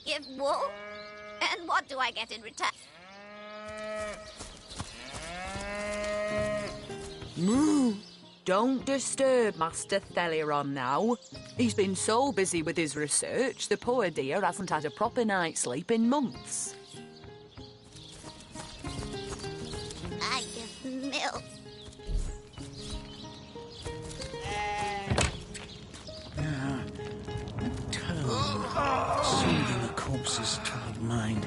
give wool? And what do I get in return? Moo! Don't disturb Master Theliron now. He's been so busy with his research, the poor dear hasn't had a proper night's sleep in months. I give milk. Soothing a corpse's troubled mind.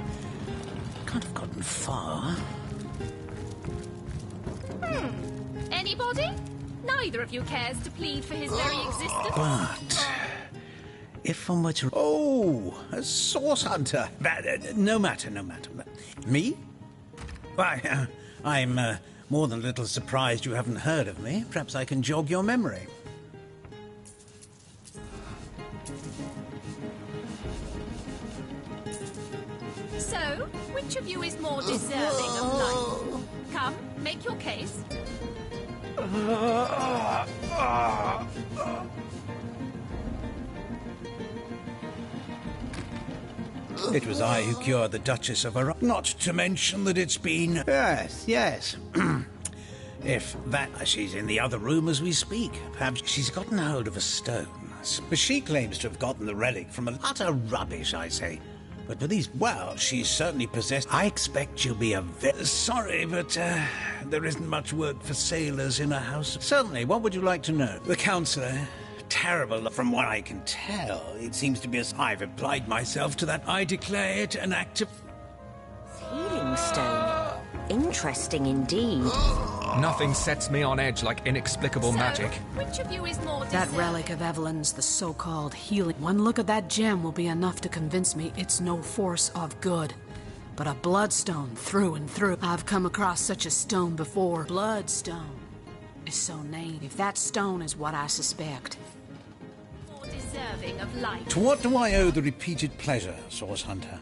Can't have gotten far. Anybody? Neither of you cares to plead for his very existence? But if one were to... Oh, a source hunter. No matter, no matter. Me? Why, I'm more than a little surprised you haven't heard of me. Perhaps I can jog your memory. So, which of you is more deserving of life? Come, make your case. It was I who cured the Duchess of Ar... Not to mention that it's been... Yes. If that... She's in the other room as we speak. Perhaps she's gotten hold of a stone. But she claims to have gotten the relic from a... Utter rubbish, I say. But for these... Well, she's certainly possessed... I expect you'll be a very... Sorry, but there isn't much work for sailors in a house. Certainly, what would you like to know? The counsellor... Terrible, from what I can tell. It seems to be as I've applied myself to that. I declare it an act of... Healing stone. Interesting indeed. Nothing sets me on edge like inexplicable magic. Which of you is more That deserving? relic of Evelyn's, the so-called healing. One look at that gem will be enough to convince me it's no force of good, but a bloodstone through and through. I've come across such a stone before. Bloodstone is so named. If that stone is what I suspect. More deserving of life. To what do I owe the repeated pleasure, Source Hunter?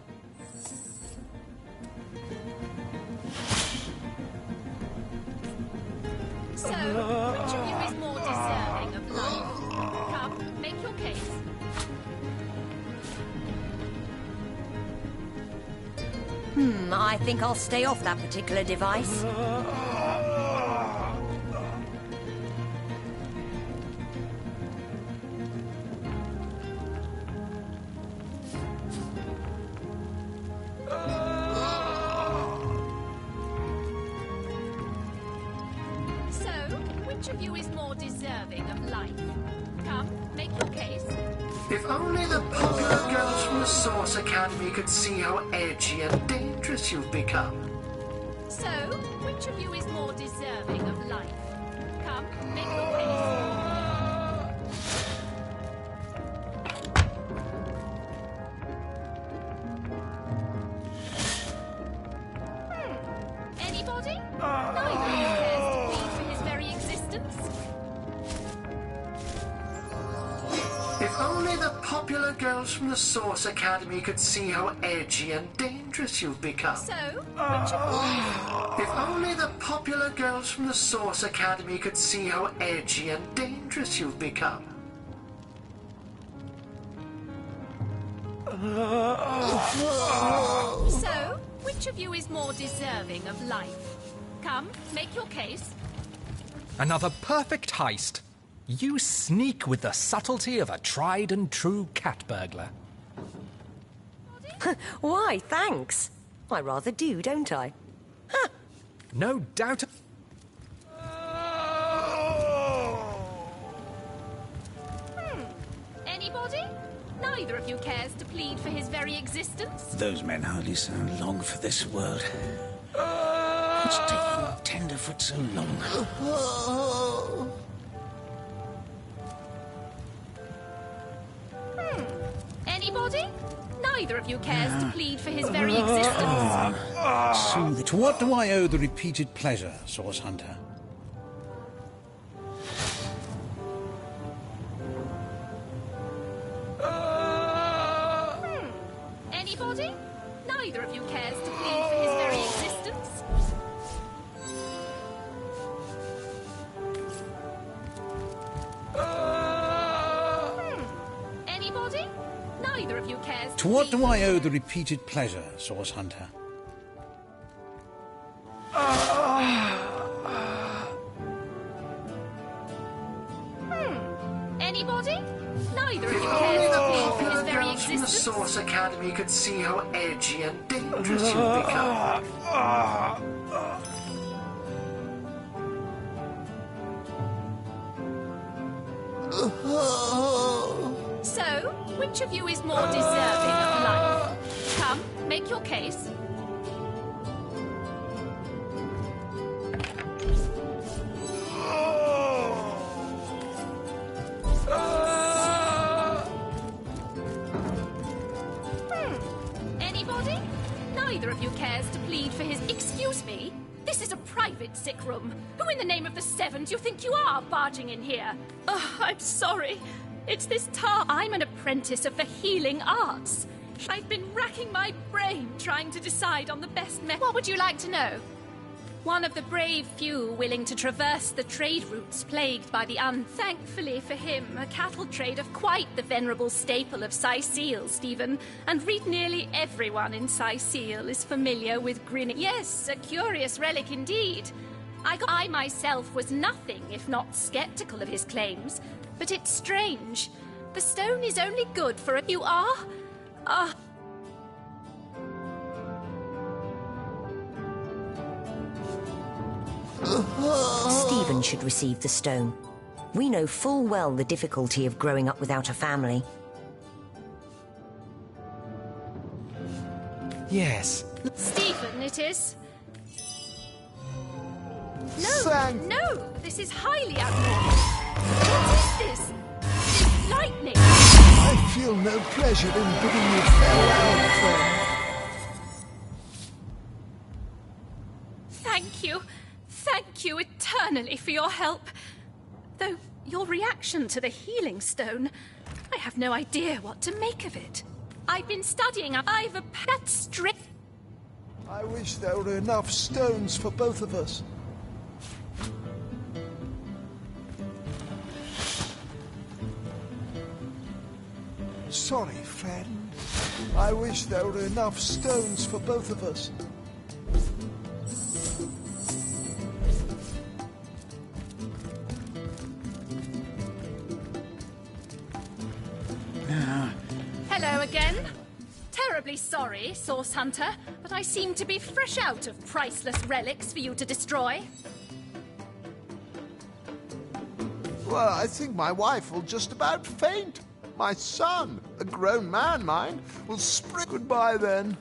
So, which of you is more deserving of life? Come, make your case. I think I'll stay off that particular device. So, which of you is more deserving of life? Come, make your case. If only the popular girls from the Source Academy could see how edgy and dangerous you've become. So, which of you is more deserving of life? Come, make your case. Anybody? Neither of you cares to plead for his very existence? If only the popular girls from the Source Academy could see how edgy and dangerous you've become. So, which of If only the popular girls from the Source Academy could see how edgy and dangerous you've become. So, which of you is more deserving of life? Come, make your case. Another perfect heist. You sneak with the subtlety of a tried and true cat burglar. Why, thanks. I rather do, don't I? No doubt. Anybody? Neither of you cares to plead for his very existence? Those men hardly sound long for this world. What's taking Tenderfoot so long? Anybody? Neither of you cares to plead for his very existence? Soothing. To what do I owe the repeated pleasure, Source Hunter? Anybody? Neither of you cares to plead for his very existence? Anybody? Neither of you cares cares To what do I owe the repeated pleasure, Source Hunter? Anybody? Neither of If you only cares the to plead for popular his very girls from the existence. Source Academy could see how edgy and dangerous you've become. So, which of you is more deserving of life? Come, make your case. Anybody? Neither of you cares to plead for his... Excuse me? This is a private sick room. Who in the name of the Seven do you think you are barging in here? Oh, I'm sorry. It's this tar. I'm an apprentice of the healing arts. I've been racking my brain trying to decide on the best method. What would you like to know? One of the brave few willing to traverse the trade routes plagued by the Thankfully for him, a cattle trade of quite the venerable staple of Sicile, Stephen. And read nearly everyone in Sicile is familiar with grinning. Yes, a curious relic indeed. I myself was nothing if not skeptical of his claims. But it's strange. The stone is only good for a... You are? Stephen should receive the stone. We know full well the difficulty of growing up without a family. Yes. Stephen, it is. No, Thank- no, this is highly abnormal. What is this? This lightning. I feel no pleasure in bidding you farewell, friend. Thank you eternally for your help. Though your reaction to the healing stone, I have no idea what to make of it. I've been studying. I've a that strict. I wish there were enough stones for both of us. Sorry, friend. I wish there were enough stones for both of us. Hello again. Terribly sorry, Source Hunter, but I seem to be fresh out of priceless relics for you to destroy. Well, I think my wife will just about faint. My son, a grown man, mind, will spring. Goodbye, then.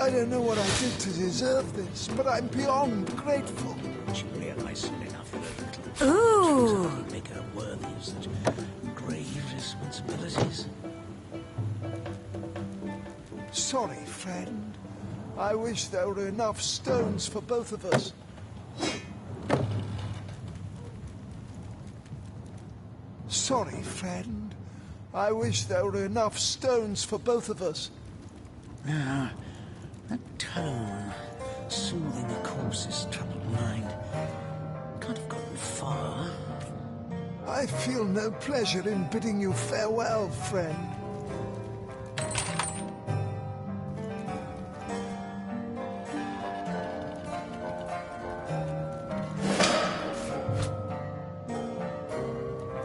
I don't know what I did to deserve this, but I'm beyond grateful. She realised soon enough that Ooh. would make her worthy of such grave responsibilities. Sorry, friend. I wish there were enough stones for both of us. Sorry, friend. I wish there were enough stones for both of us. Now, that tone, soothing a corpse's troubled mind, can't have gotten far. I feel no pleasure in bidding you farewell, friend.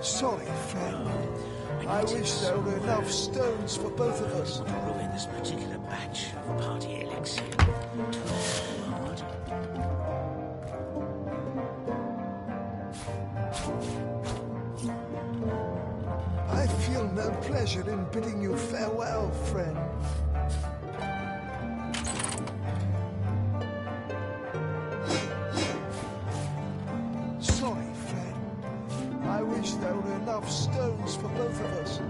Sorry, friend. I wish there were enough stones for both of us. To ruin this particular batch of party elixir. Too hard. I feel no pleasure in bidding you farewell, friend. Sorry, friend. I wish there were enough stones for both of us.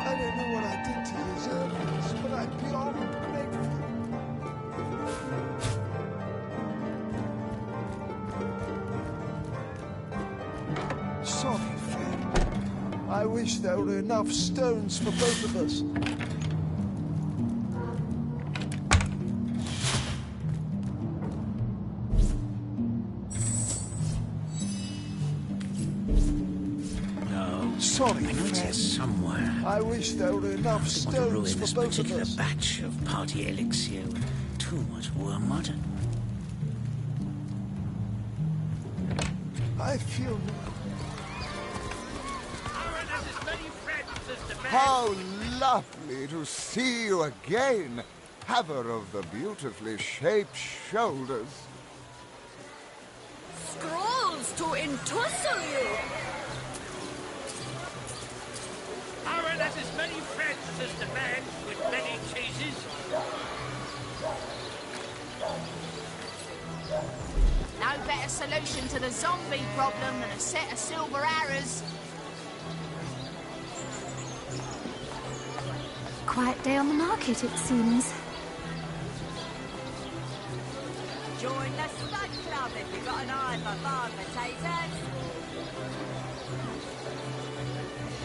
I don't know what I did to deserve this, but I'm beyond grateful. Sorry, friend. I wish there were enough stones for both of us. sorry, I know it's here friend. somewhere. I wish there were enough I don't want to ruin stones this for both of particular us. batch of party elixir with too much wormwood. I feel... How lovely to see you again, haver of the beautifully shaped shoulders. Scrolls to entussle you! Aaron has as many friends as the man with many cheeses. No better solution to the zombie problem than a set of silver arrows. Quiet day on the market, it seems. Join the Spud Club if you've got an eye for farm potatoes.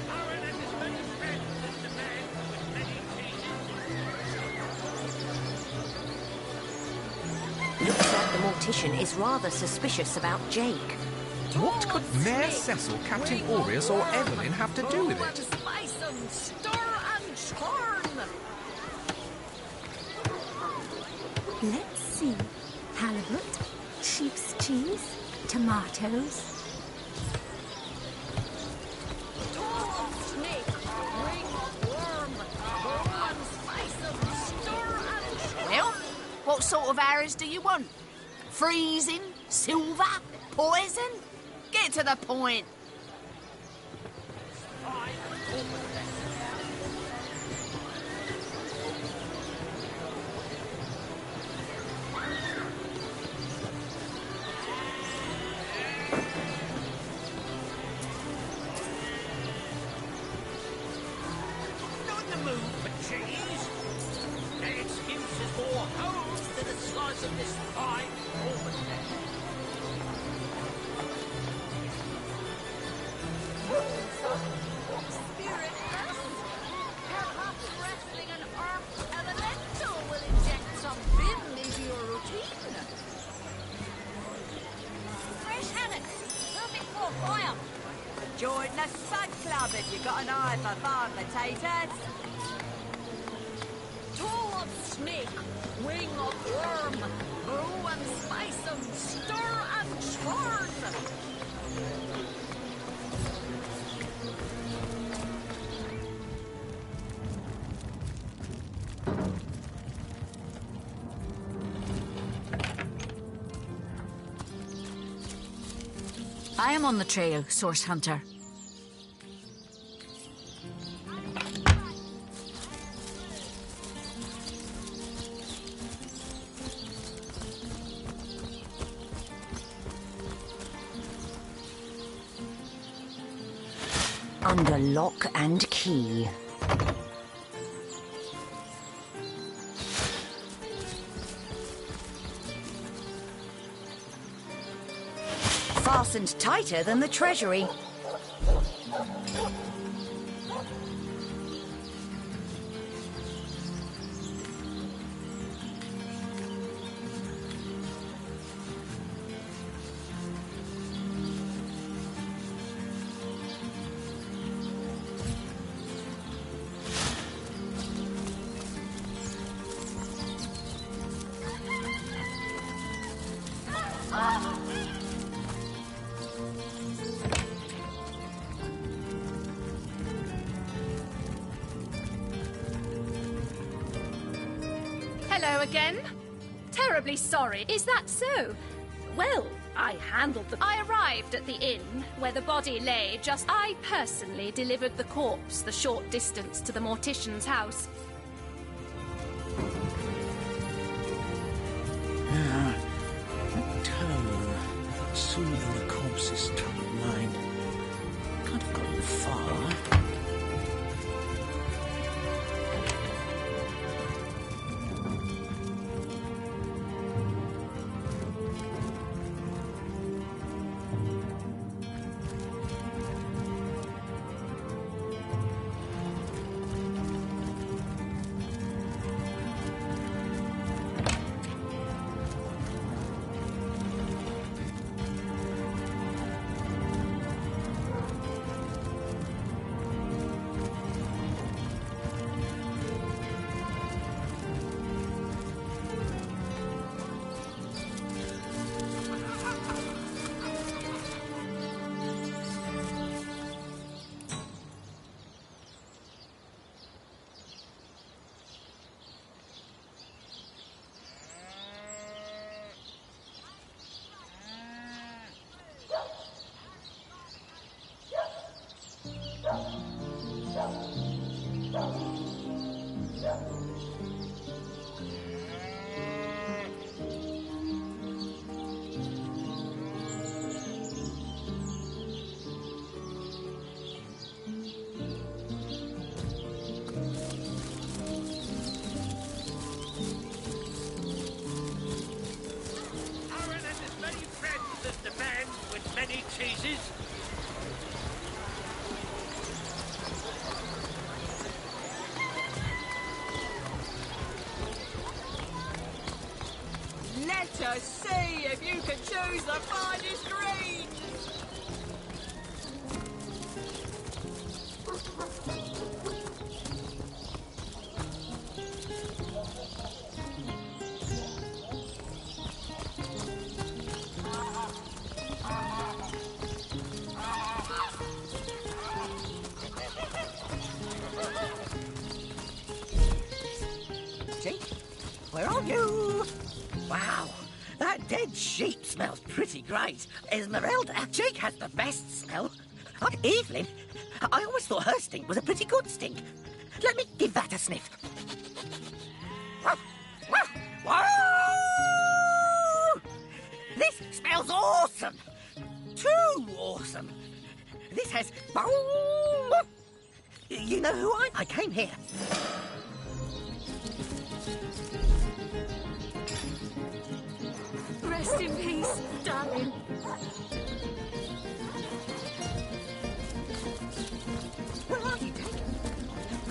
Aaron has as many friends as the man with many cheeses. Looks like the mortician is rather suspicious about Jake. What could Mayor Cecil, Captain Aureus, or Evelyn have to do with it? Spice and stir and churn! Let's see. Halibut, sheep's cheese, tomatoes. Well, what sort of arrows do you want? Freezing? Silver? Poison? Get to the point. Not in the mood for cheese. That excuse is more holes than the size of this fine almanac. Spiritless? Perhaps wrestling an earth elemental will inject some vim into your routine. Fresh haddock, perfect for fire. Join the Spud Club if you've got an eye for farm potatoes. Toe of snake, wing of worm, brew and spice and stir and churn. I am on the trail, Source Hunter. Under lock and key. Fastened tighter than the treasury. Hello again. Terribly sorry. Is that so? Well, I handled the... I arrived at the inn where the body lay. I personally delivered the corpse the short distance to the mortician's house. That tone, soothing the corpse's troubled mind. Can't have gotten far. lose the finest green! Jake, where are you? Wow, that dead sheep smells pretty great. Esmeralda, Jake has the best smell. Oh, Evelyn, I always thought her stink was a pretty good stink. Let me give that a sniff. Whoa! This smells awesome. Too awesome. This has... You know who I came here. Rest in peace, darling. Where are you, Jake?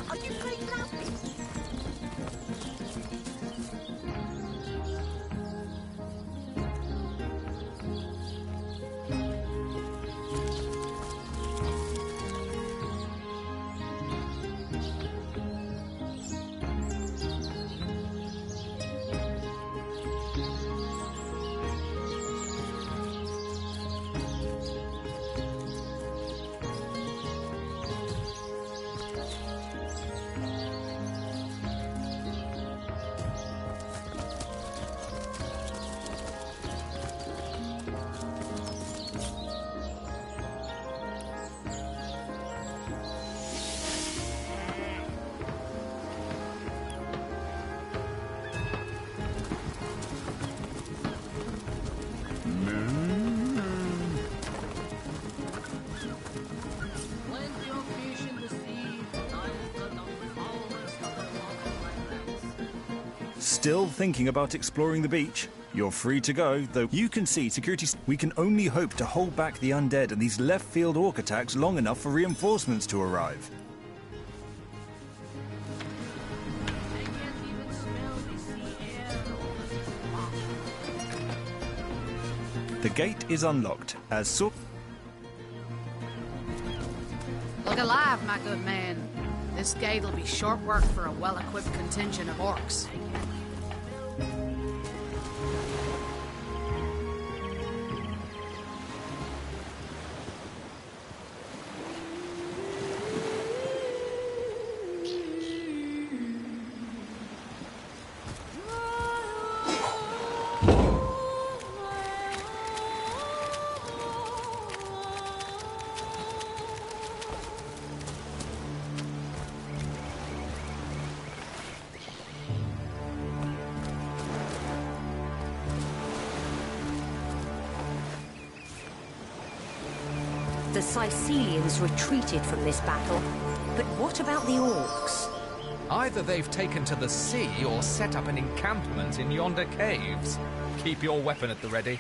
Are you playing without me? Still thinking about exploring the beach? You're free to go, though you can see security... We can only hope to hold back the undead and these left-field orc attacks long enough for reinforcements to arrive. The gate is unlocked, as Look alive, my good man. This gate'll be short work for a well-equipped contingent of orcs. The Sicilians retreated from this battle, but what about the orcs? Either they've taken to the sea or set up an encampment in yonder caves. Keep your weapon at the ready.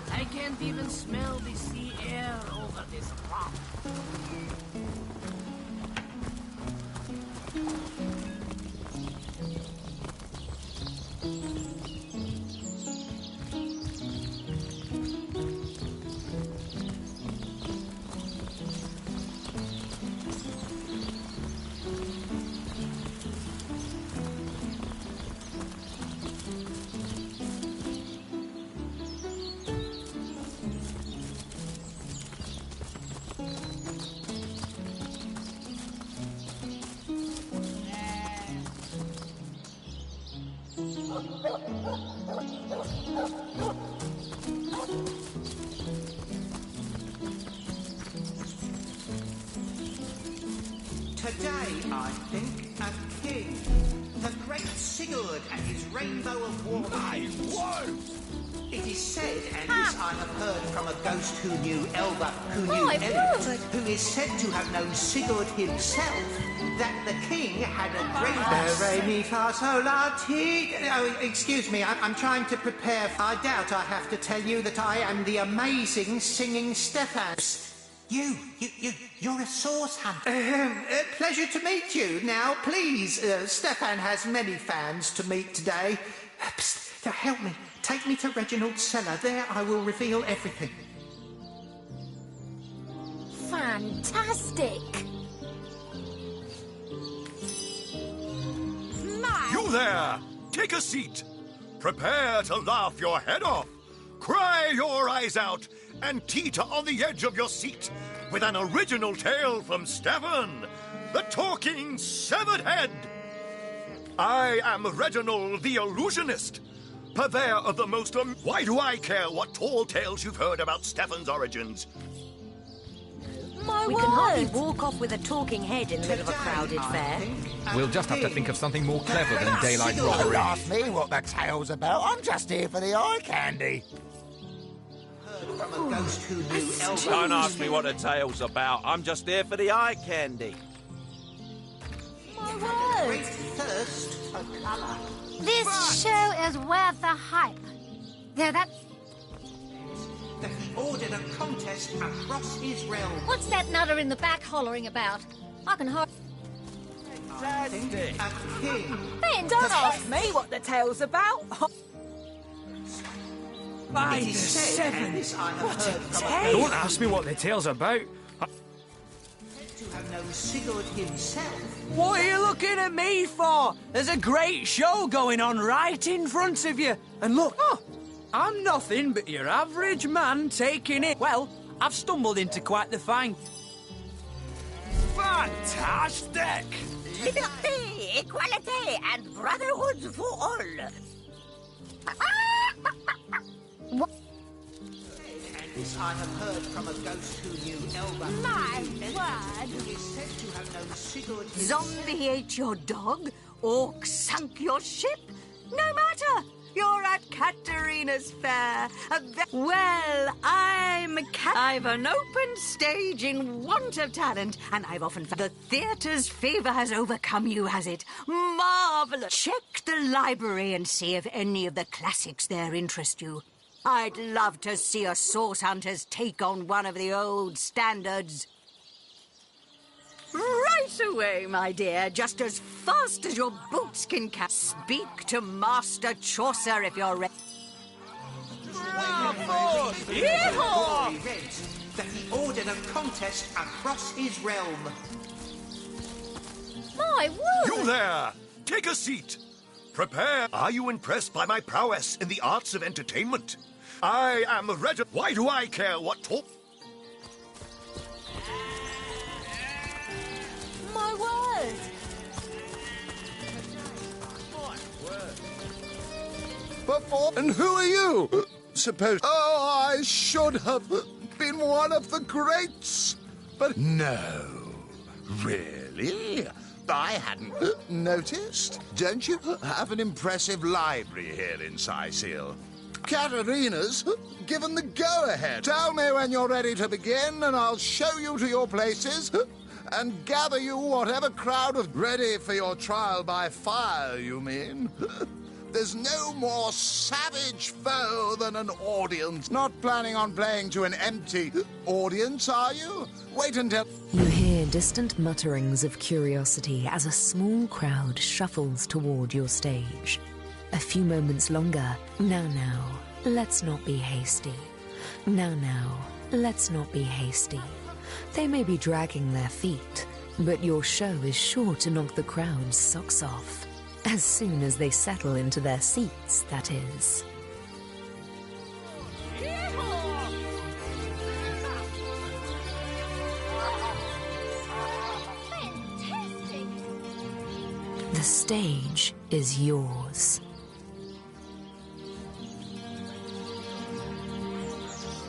I can't even smell the sea air over Today, I think, a king. The great Sigurd and his rainbow of war. My word! It is said, and this I have heard from a ghost who knew Elba, who knew Elliot, who is said to have known Sigurd himself, that the king had a great... Re, mi, fa, sol, la, ti... Oh, excuse me, I'm trying to prepare. I doubt I have to tell you that I am the amazing singing Stefan. You're a source hunter. Pleasure to meet you. Now, please, Stefan has many fans to meet today. Psst, now help me. Take me to Reginald's cellar. There I will reveal everything. Fantastic! You there! Take a seat. Prepare to laugh your head off, cry your eyes out, and teeter on the edge of your seat with an original tale from Stefan, the talking severed head. I am Reginald the Illusionist, purveyor of the most... Why do I care what tall tales you've heard about Stefan's origins? We can hardly walk off with a talking head in the middle of a crowded fair. We'll just have to think of something more clever than daylight robbery. Don't ask me what the tale's about. I'm just here for the eye candy. From a ghost who knew Elba. Don't ask me what the tale's about. I'm just there for the eye candy. My word! Great thirst for colour. This show is worth the hype. There, that... That he ordered a contest across his realm. What's that nutter in the back hollering about? I can hardly... Fantastic. A king. Don't ask me what the tale's about. By the sevens. What a tale! Don't ask me what the tale's about. To have known Sigurd himself. What are you looking at me for? There's a great show going on right in front of you. And look, I'm nothing but your average man taking it. Well, I've stumbled into quite the find. Fantastic! Liberty, equality, and brotherhood for all. What? And this I have heard from a ghost who knew Elba. My word! Who is said to have known Sigurd. Zombie ate your dog? Orc sunk your ship? No matter! You're at Katerina's fair. Well, I've an open stage in want of talent, and I've often found the theatre's favour has overcome you, has it? Marvellous! Check the library and see if any of the classics there interest you. I'd love to see a Source Hunter's take on one of the old standards. Right away, my dear, just as fast as your boots can catch. Speak to Master Chaucer if you're ready. Yeehaw! That he ordered a contest across his realm. My word! You there! Take a seat. Prepare. Are you impressed by my prowess in the arts of entertainment? I am Reginald. Why do I care what talk? My word! And who are you? Suppose... Oh, I should have been one of the greats. But no. Really? I hadn't noticed. Don't you have an impressive library here in Sicil? Katerina's given the go-ahead. Tell me when you're ready to begin, and I'll show you to your places and gather you whatever crowd is ready for your trial by fire, you mean? There's no more savage foe than an audience. Not planning on playing to an empty audience, are you? Wait until... You hear distant mutterings of curiosity as a small crowd shuffles toward your stage. A few moments longer. Now, let's not be hasty. Now, let's not be hasty. They may be dragging their feet, but your show is sure to knock the crowd's socks off. As soon as they settle into their seats, that is. The stage is yours.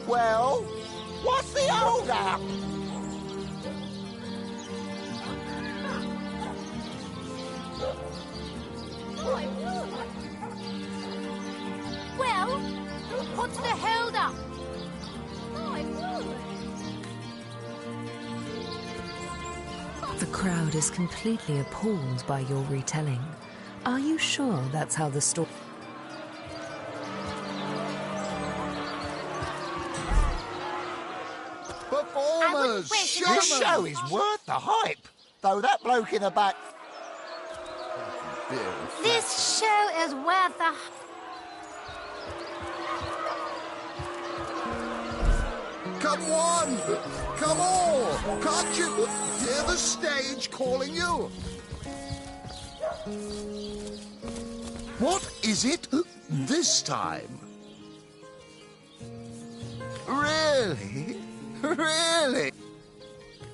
Well, what's the hold-up? Well, what's the hold-up? The crowd is completely appalled by your retelling. Are you sure that's how the story... Performers! This show is worth the hype. Though that bloke in the back... This show is worth the... Come on! Come on! Can't you hear the stage calling you? What is it this time? Really? Really?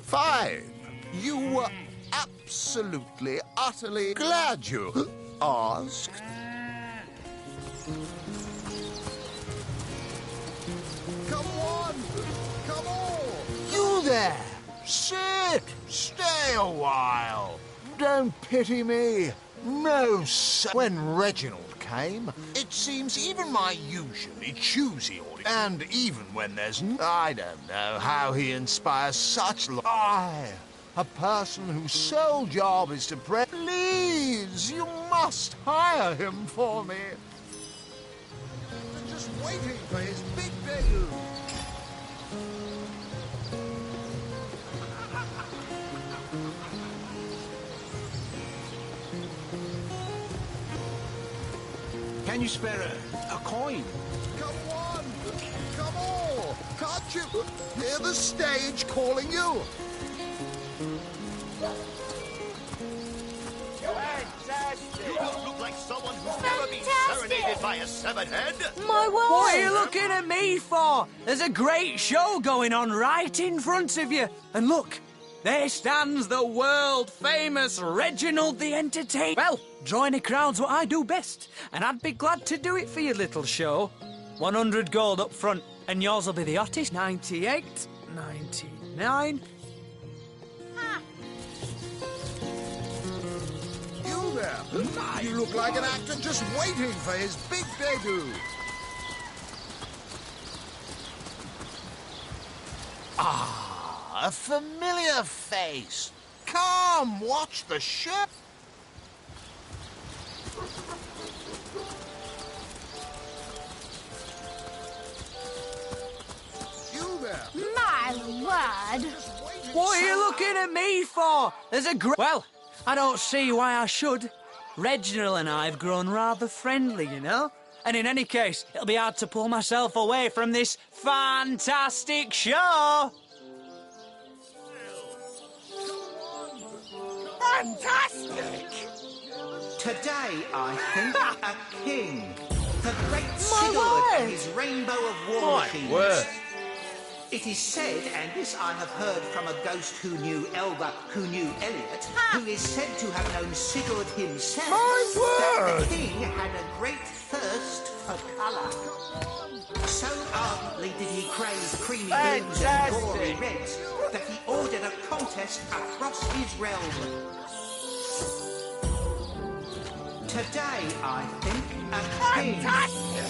Fine. You were absolutely, utterly glad you asked. Come on! Come on! You there! Sit! Stay a while! Don't pity me. No, sir. When Reginald came, it seems even my usually choosy audience, and even when there's... I don't know how he inspires such... a person whose sole job is to pray... Please, you must hire him for me. Just waiting for his big debut. Can you spare a coin? Come on! Come on! Can't you hear the stage calling you? Fantastic! You don't look like someone who's never been serenaded by a severed head. My word! What are you looking at me for? There's a great show going on right in front of you. And look, there stands the world-famous Reginald the Entertainer. Well, drawing a crowd's what I do best, and I'd be glad to do it for your little show. 100 gold up front, and yours will be the hottest. 98, 99... You there! You look like an actor just waiting for his big debut. Ah, a familiar face. Come, watch the show. You there! My word! What are you looking at me for? There's a great... Well, I don't see why I should. Reginald and I have grown rather friendly, you know? And in any case, it'll be hard to pull myself away from this fantastic show. Fantastic! Today, I think, a king. The great Sigurd and his rainbow of war machines. My word! It is said, and this I have heard from a ghost who knew Elba, who knew Elliot, who is said to have known Sigurd himself, that the king had a great thirst for colour. So ardently did he crave creamy blues and gory reds that he ordered a contest across his realm. Today, I think, a king.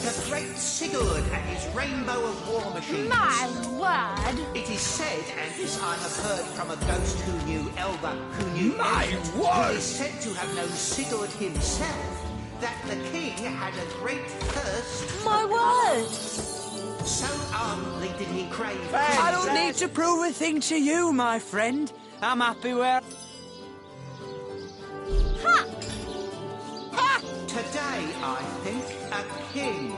The great Sigurd and his rainbow of war machines. My word! It is said, and this I have heard from a ghost who knew Elba, who knew My Elliot, word! who is said to have known Sigurd himself, that the king had a great thirst. My word! So ardently did he crave. I don't need to prove a thing to you, my friend. I'm happy where... Ha! Ha! Today, I think, a king.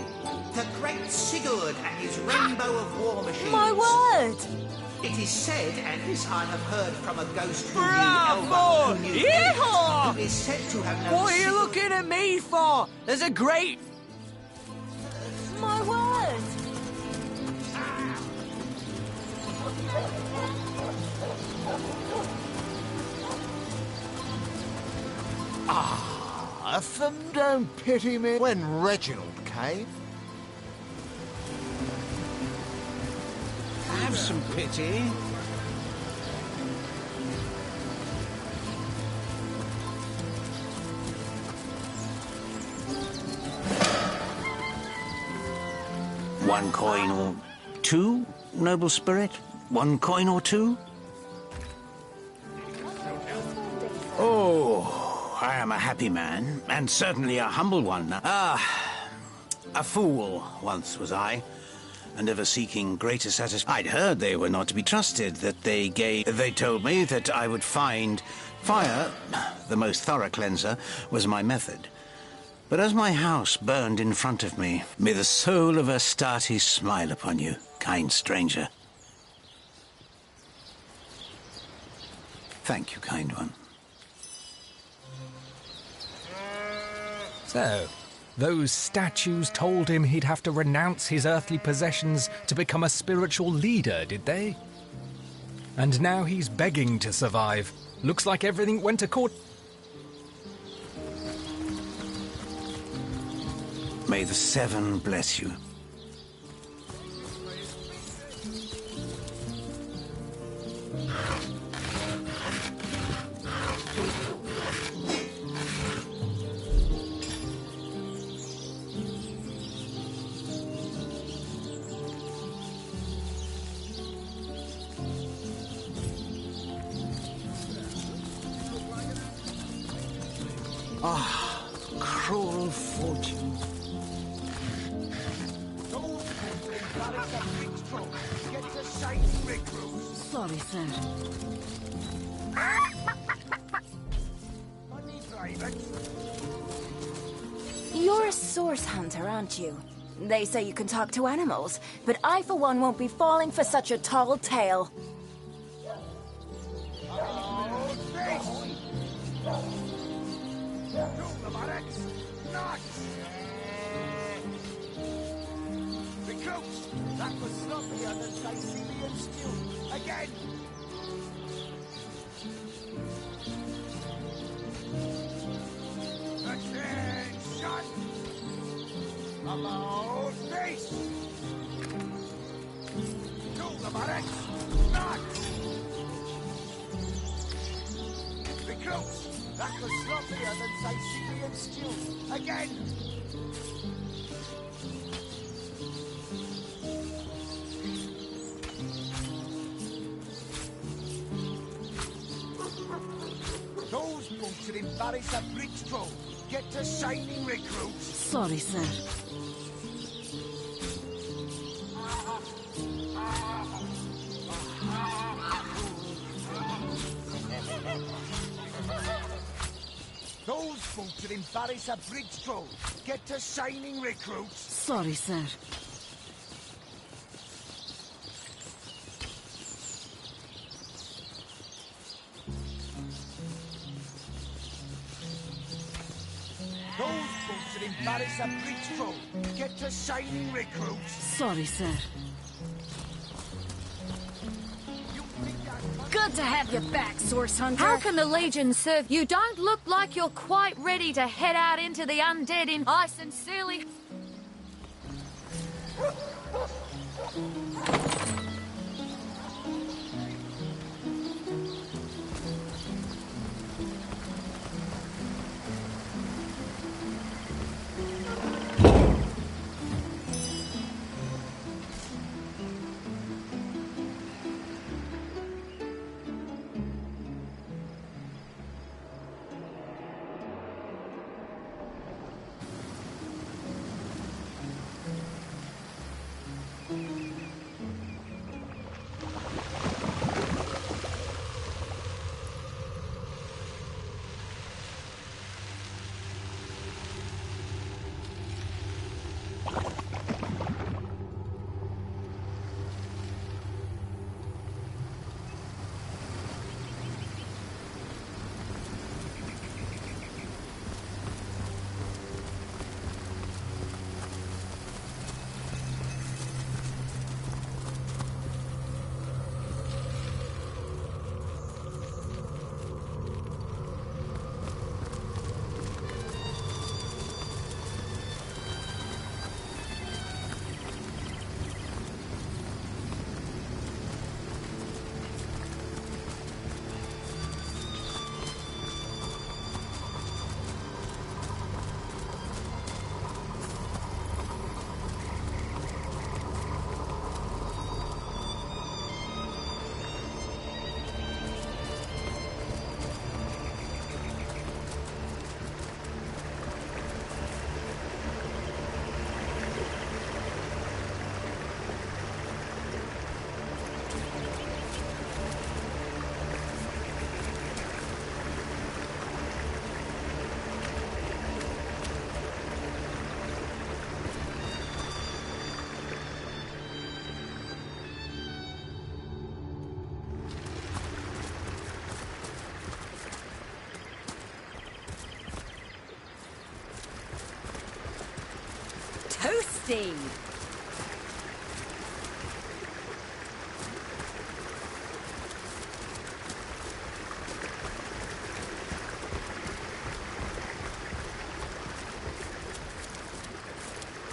The great Sigurd and his rainbow of war machines. My word! It is said, and this I have heard from a ghost who Bravo! knew Elva, Yeehaw! who is said to have known What are you looking at me for? There's a great... My word! If them don't pity me when Reginald came. Have some pity. One coin or two, noble spirit? One coin or two? Oh, I am a happy man, and certainly a humble one. A fool once was I, and ever seeking greater satisfaction. I'd heard they were not to be trusted, that they told me that I would find fire, the most thorough cleanser, was my method. But as my house burned in front of me, may the soul of Astarte smile upon you, kind stranger. Thank you, kind one. So, those statues told him he'd have to renounce his earthly possessions to become a spiritual leader, did they? And now he's begging to survive. Looks like everything went according... May the seven bless you. Ah, cruel fortune. Sorry, sir. You're a source hunter, aren't you? They say you can talk to animals, but I, for one, won't be falling for such a tall tale. Recruits, that was sloppier than Sicilian stew. Again! Attention! About face! To the barracks! Not! Recruits, that was sloppier than Sicilian stew. Again! Those bunks should embarrass a bridge troll. Get to shining, recruits. Sorry, sir. Those bunks should embarrass a bridge troll. Get to shining, recruits. Sorry, sir. Those bunks should embarrass a bridge troll. Get to shining, recruits. Sorry, sir. Good to have you back, Source Hunter. How can the Legion serve? You don't look like you're quite ready to head out into the undead in... I sincerely... toasty.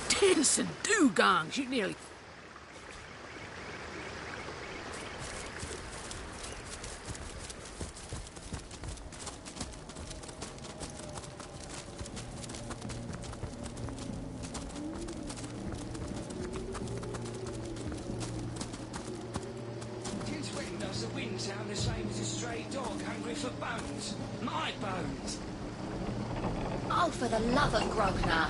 Dancing dugongs, you nearly... Does the wind sound the same as a stray dog hungry for bones? My bones! Oh, for the love of Grosvenor!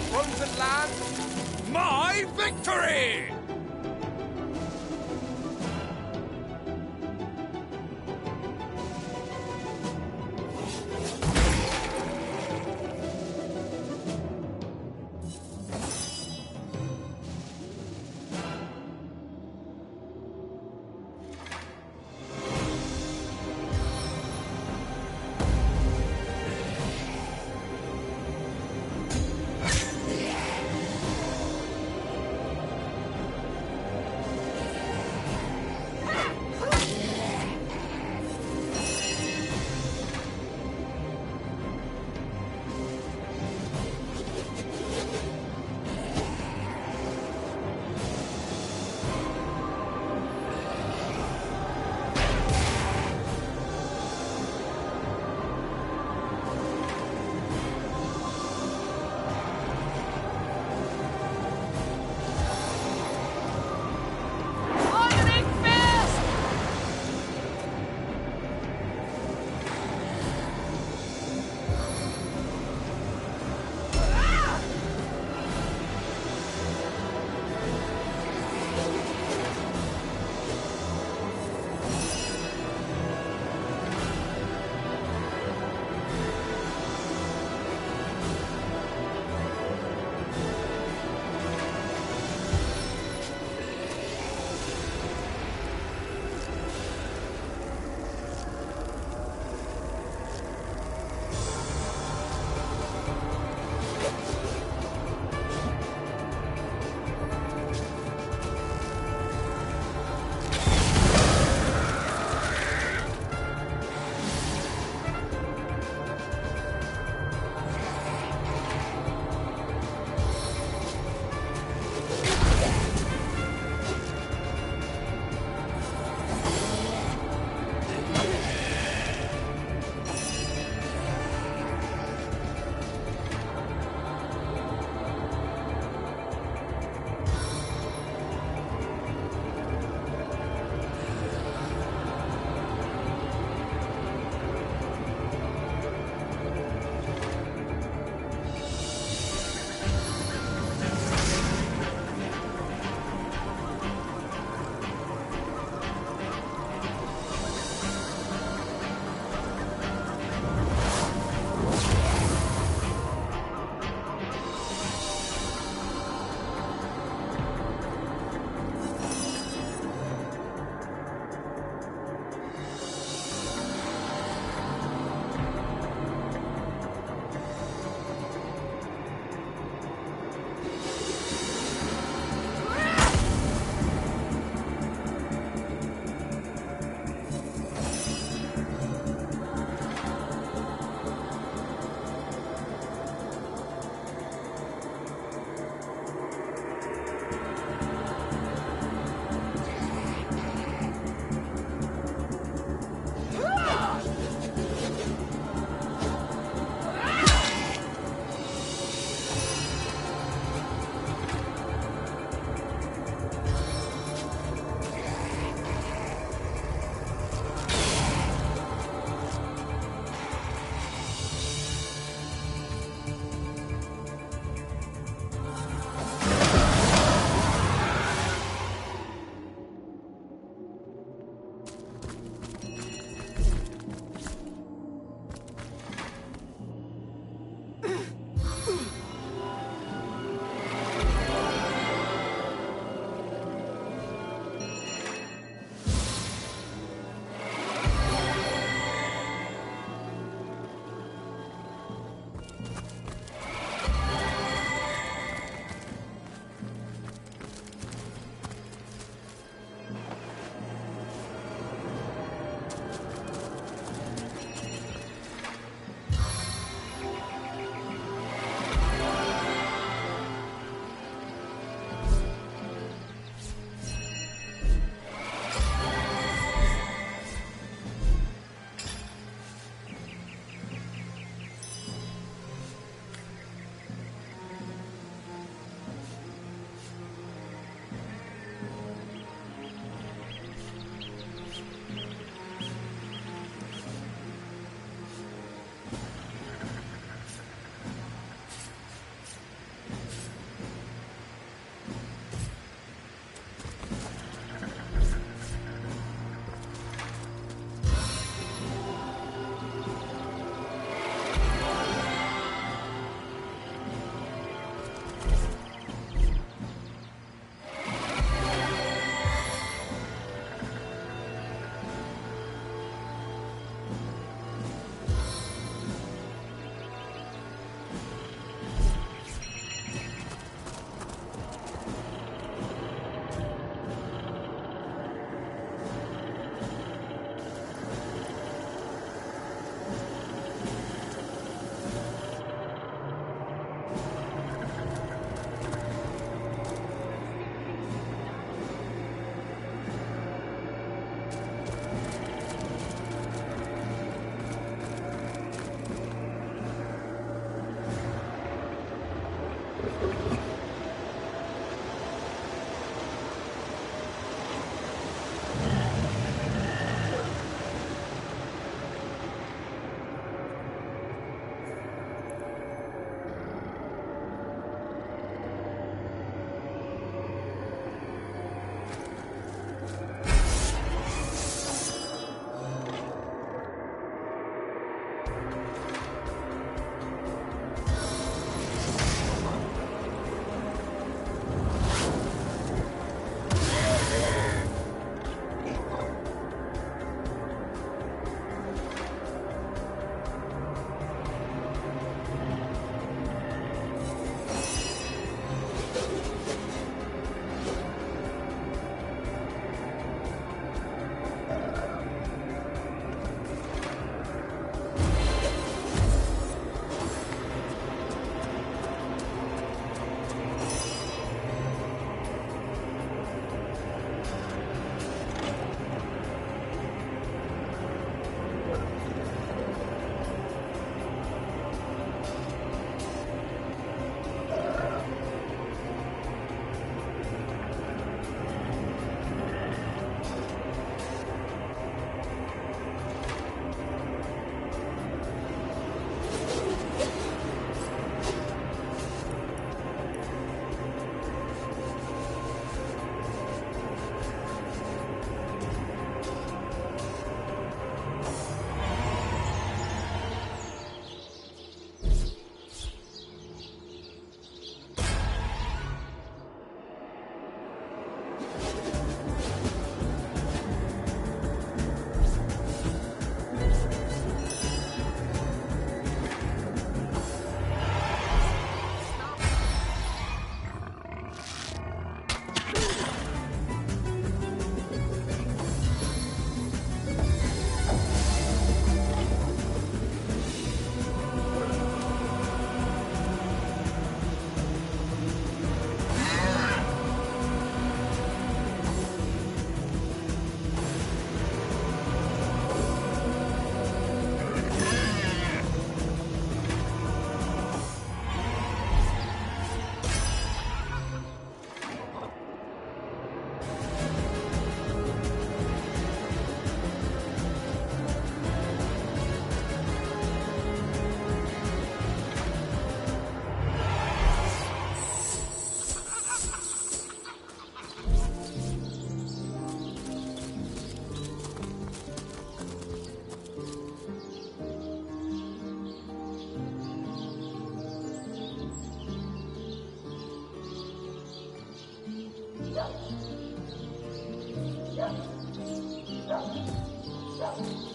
frozen land, my victory!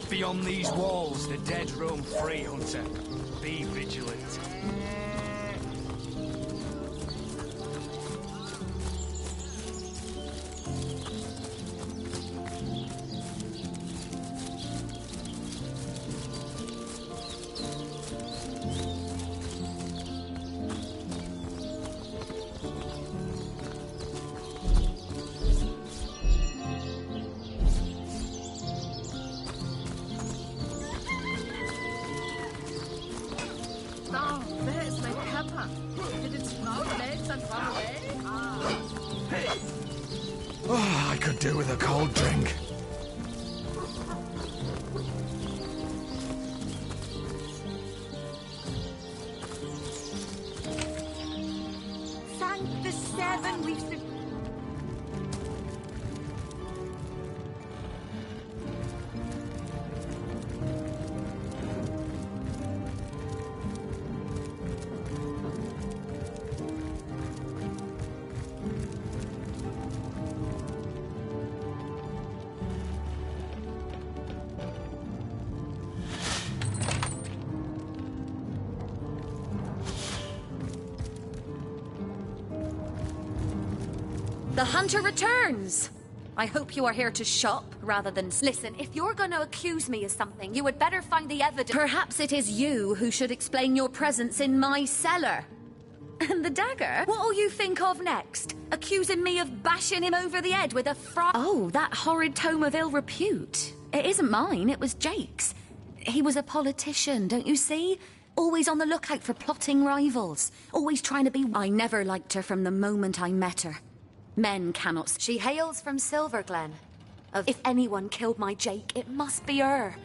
Beyond these walls, the dead roam free, Hunter. Be vigilant. Oh, there's my pepper. Did it smell legs and run away? Hey! Oh, I could do with a cold drink. Thank the seven we've... The hunter returns! I hope you are here to shop rather than... Listen, if you're going to accuse me of something, you had better find the evidence. Perhaps it is you who should explain your presence in my cellar. And the dagger? What'll you think of next? Accusing me of bashing him over the head with a Oh, that horrid tome of ill repute. It isn't mine, it was Jake's. He was a politician, don't you see? Always on the lookout for plotting rivals. Always trying to be... I never liked her from the moment I met her. Men cannot... She hails from Silverglen. If anyone killed my Jake, it must be her.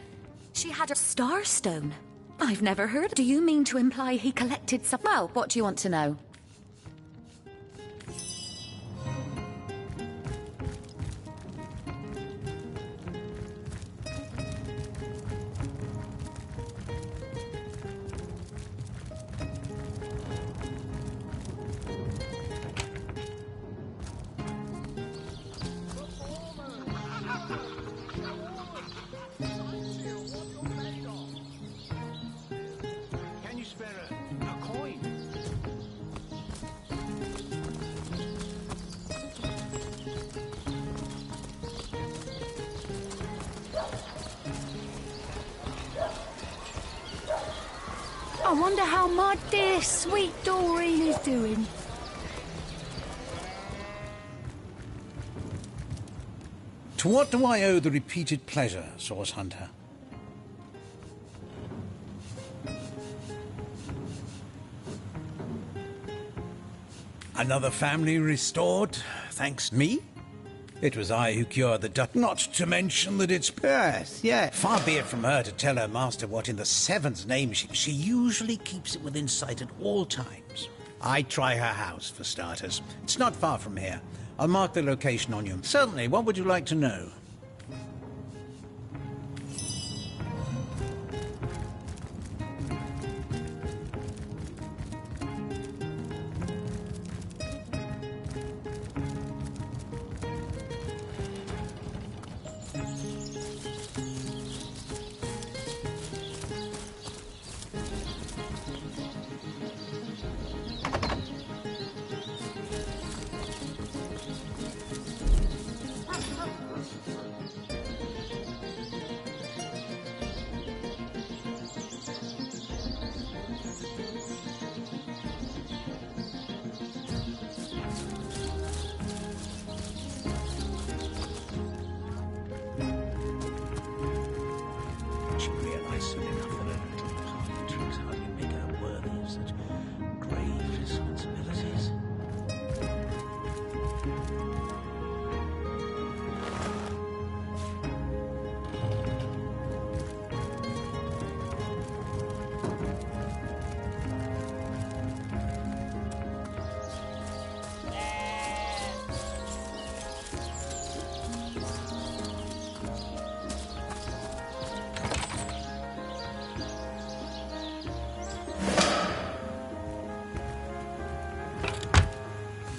She had a starstone. I've never heard... Do you mean to imply he collected some... Well, what do you want to know? Can you spare a coin? I wonder how my dear, sweet Doreen is doing. To what do I owe the repeated pleasure, Source Hunter? Another family restored, thanks me? It was I who cured the Dutch. Not to mention that it's... Yes. Far be it from her to tell her master what in the seven's name she usually keeps it within sight at all times. I try her house, for starters. It's not far from here. I'll mark the location on you. Certainly, what would you like to know?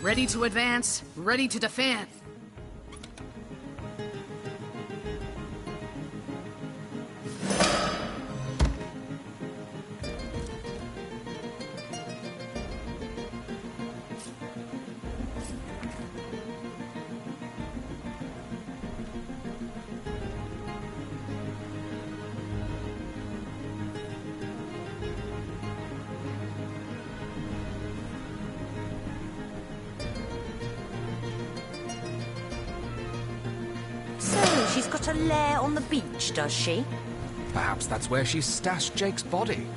Ready to advance, ready to defend. So, she's got a lair on the beach, does she? Perhaps that's where she stashed Jake's body.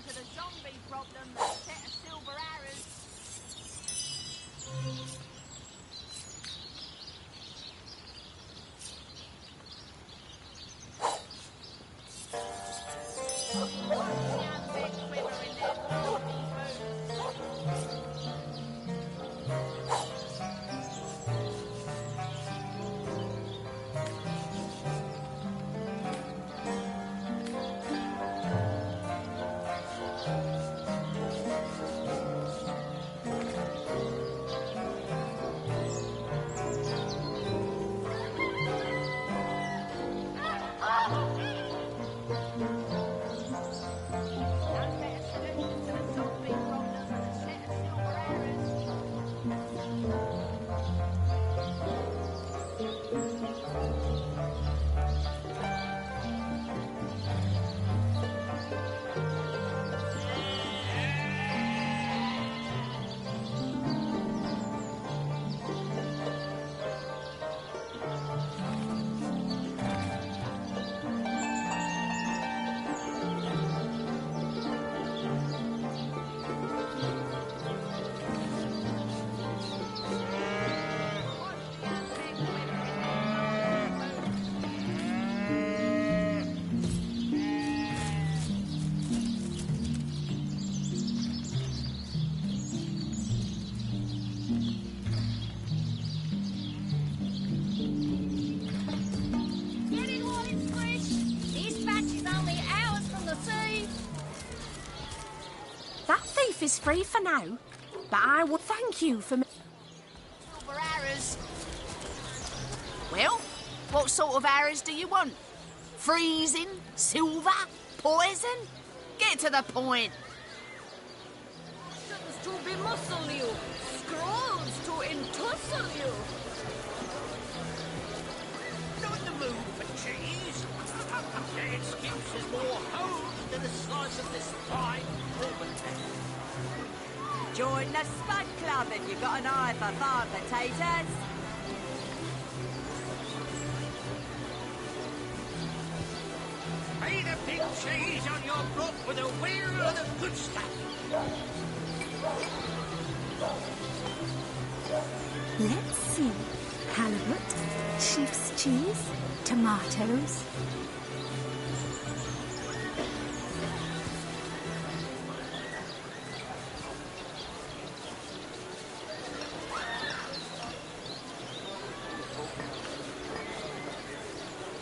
To the zombie problem than a set of silver arrows. Is free for now, but I will thank you for Silver arrows. Well, what sort of arrows do you want? Freezing? Silver? Poison? Get to the point. to bemuscle you, scrolls to entussle you. Not in the mood for cheese. The excuse is more hose than a slice of this fine woman. Join the Spud Club if you've got an eye for farm potatoes. Made a big cheese on your block with a wheel of the good stuff. Let's see. Halibut, sheep's cheese, tomatoes.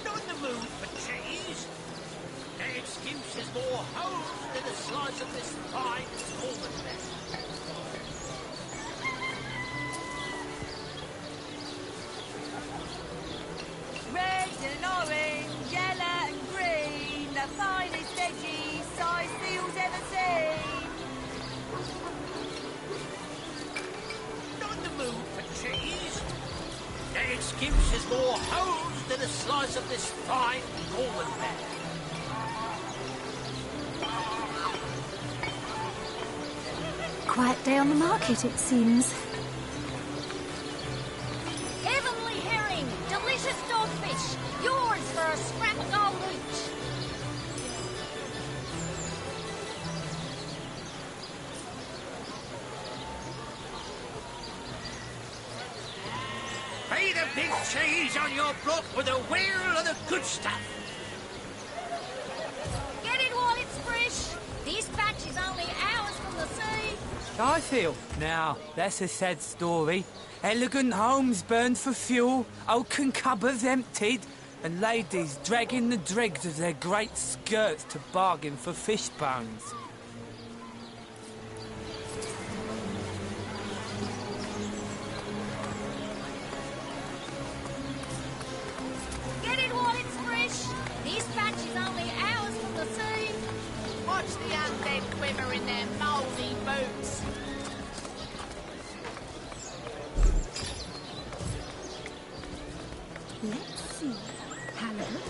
Not in the mood for cheese. The excuse is more hose than a slice of this fine almond mess. excuse is more hose than a slice of this fine Norman fare. Quiet day on the market, it seems. Heavenly herring, delicious dogfish, yours for a scrap of gold each. Pay the big cheese on your block with a wheel of the good stuff. Get it while it's fresh. This batch is only hours from the sea. I feel. Now, that's a sad story. Elegant homes burned for fuel, oaken cupboards emptied, and ladies dragging the dregs of their great skirts to bargain for fish bones. Get it while it's fresh. This batch is only hours from the sea. Watch the undead quiver in their mouldy boots. Let's see. Halibut,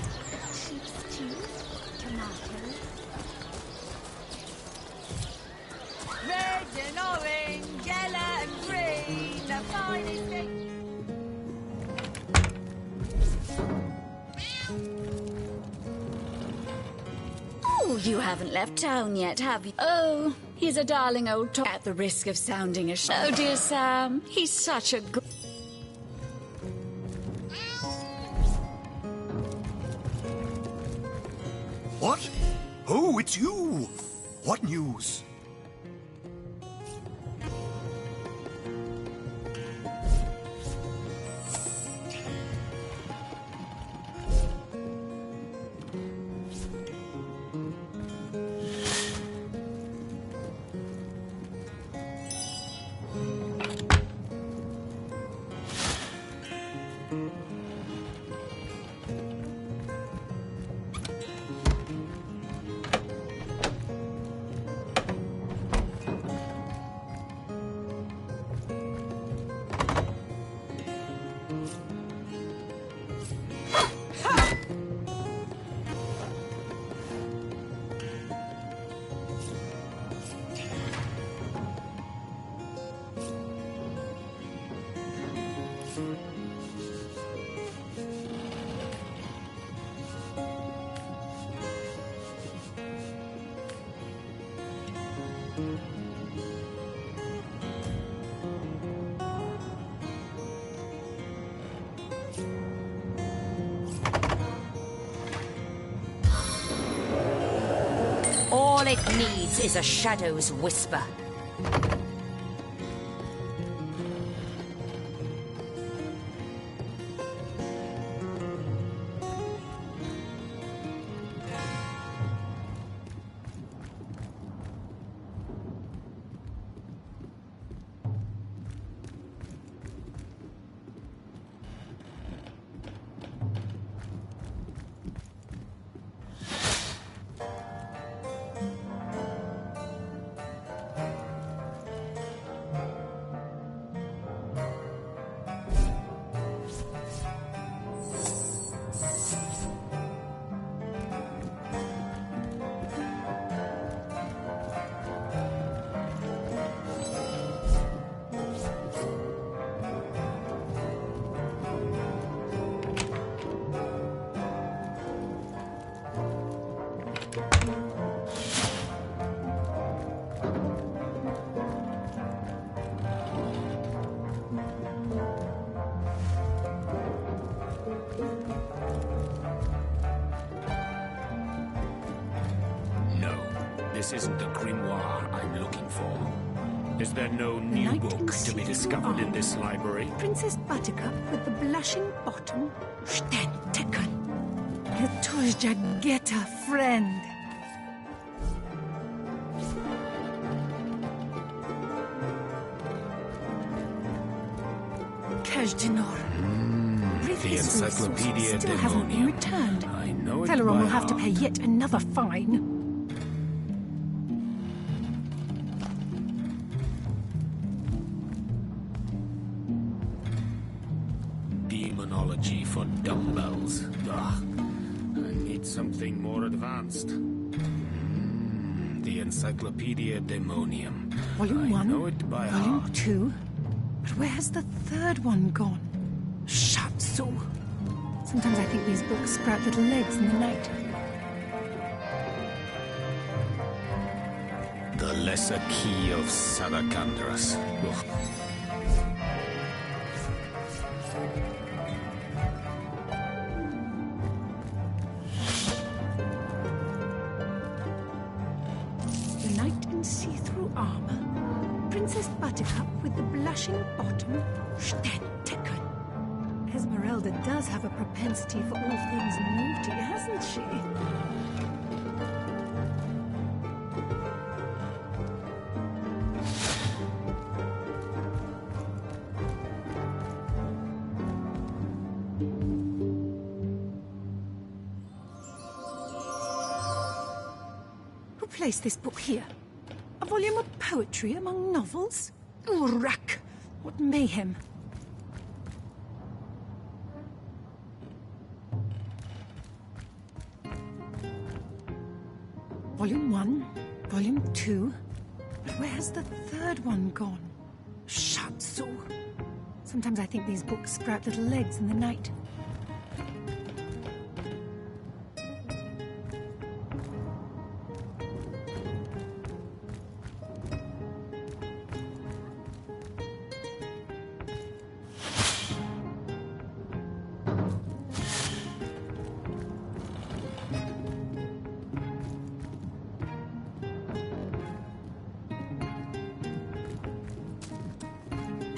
sheep's cheese, tomatoes. Red and orange, yellow and green, the finest thing. Oh, you haven't left town yet, have you? Oh, he's a darling old top. At the risk of sounding a Oh, dear Sam, he's such a good... What? Oh, it's you! What news? All it needs is a shadow's whisper. This isn't the grimoire I'm looking for. Is there no new book to be discovered in this library? Princess Buttercup with the blushing bottom. Stentekan. Retuzja Geta friend. Kajdinor. The Encyclopedia still hasn't been Demonium. returned. I know it Teleron by will have to heart. pay yet another fine. terminology for dumbbells. Ugh. I need something more advanced. The Encyclopedia Daemonium. Volume 1, know it by Volume heart. 2. But where's the third one gone? Shatsu. Sometimes I think these books sprout little legs in the night. The Lesser Key of Salacandra's. Ugh. The knight in see-through armor. Princess Buttercup with the blushing bottom. Stenteken. Esmeralda does have a propensity for all things naughty, hasn't she? Who placed this book here? A volume of poetry among novels? Urak! What mayhem! Volume 1, Volume 2. But where's the third one gone? Shatsu. Sometimes I think these books sprout little legs in the night.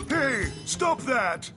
Hey, stop that!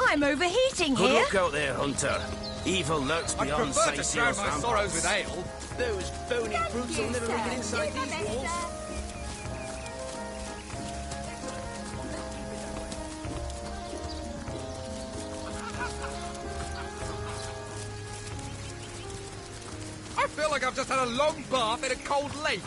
I'm overheating Good here. look out there, Hunter. Evil lurks I beyond prefer to sight drown my sorrows with ale. Those phony brutes will never make it inside these walls. I feel like I've just had a long bath in a cold lake.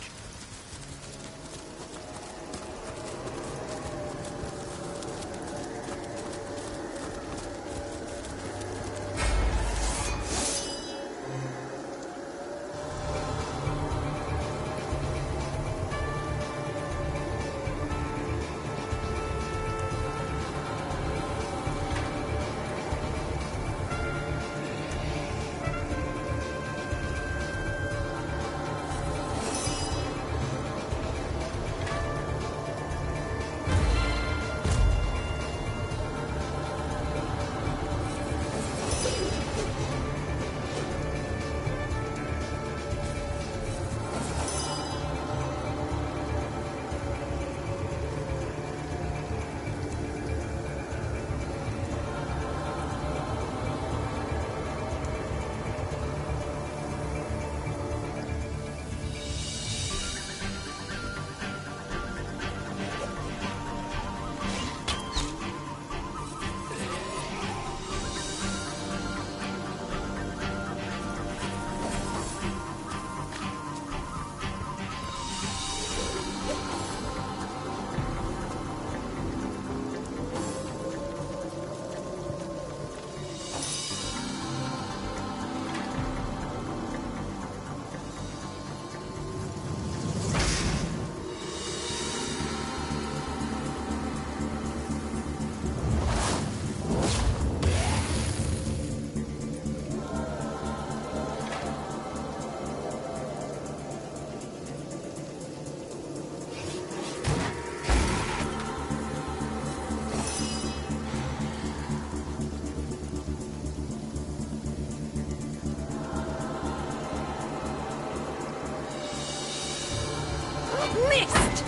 Missed!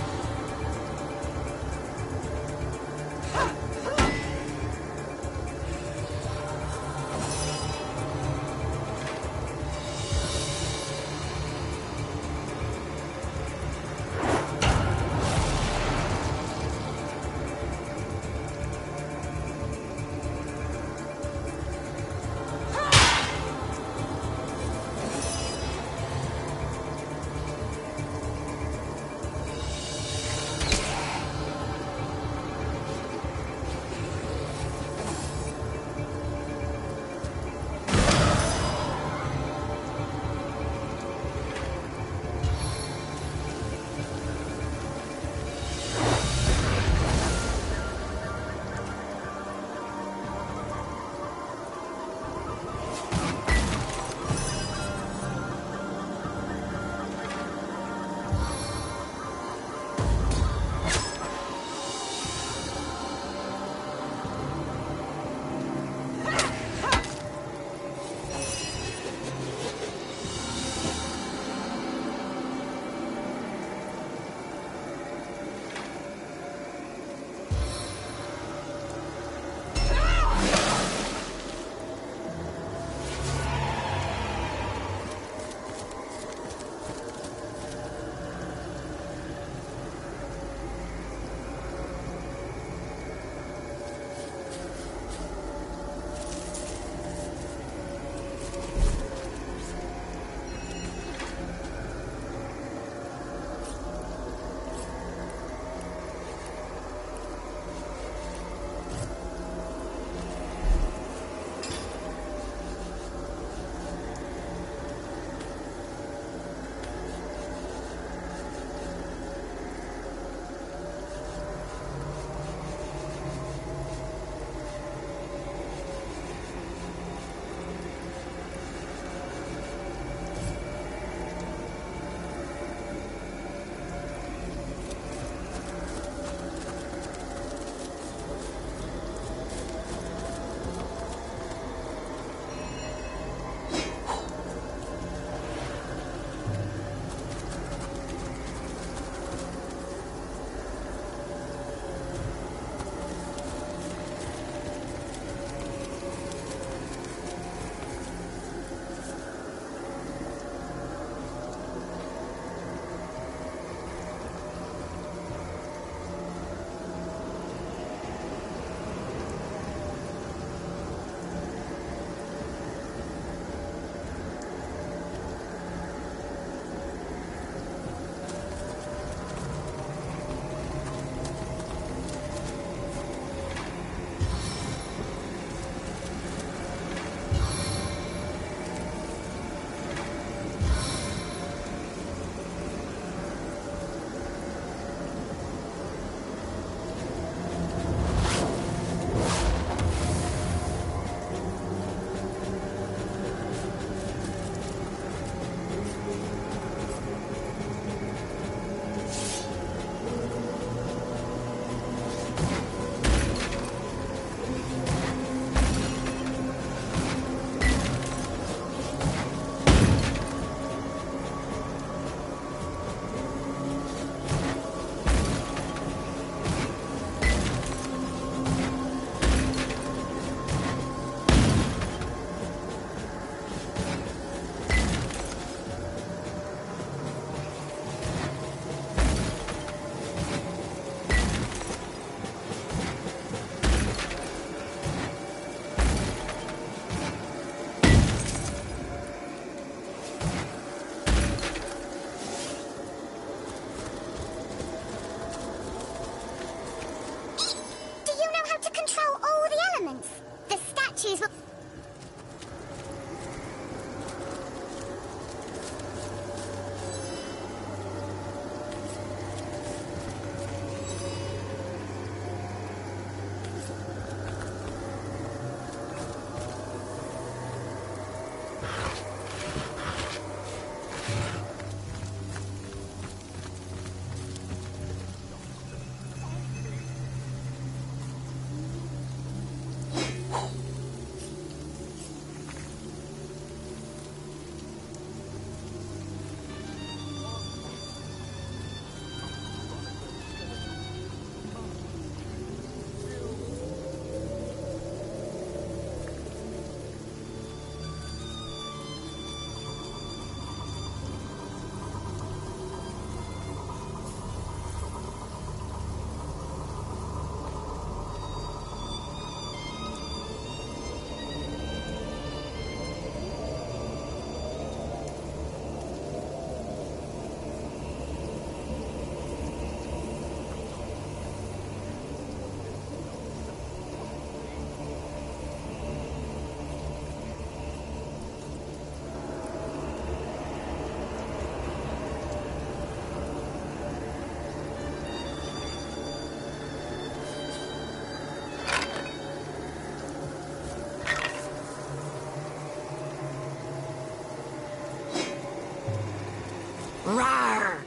Rawr!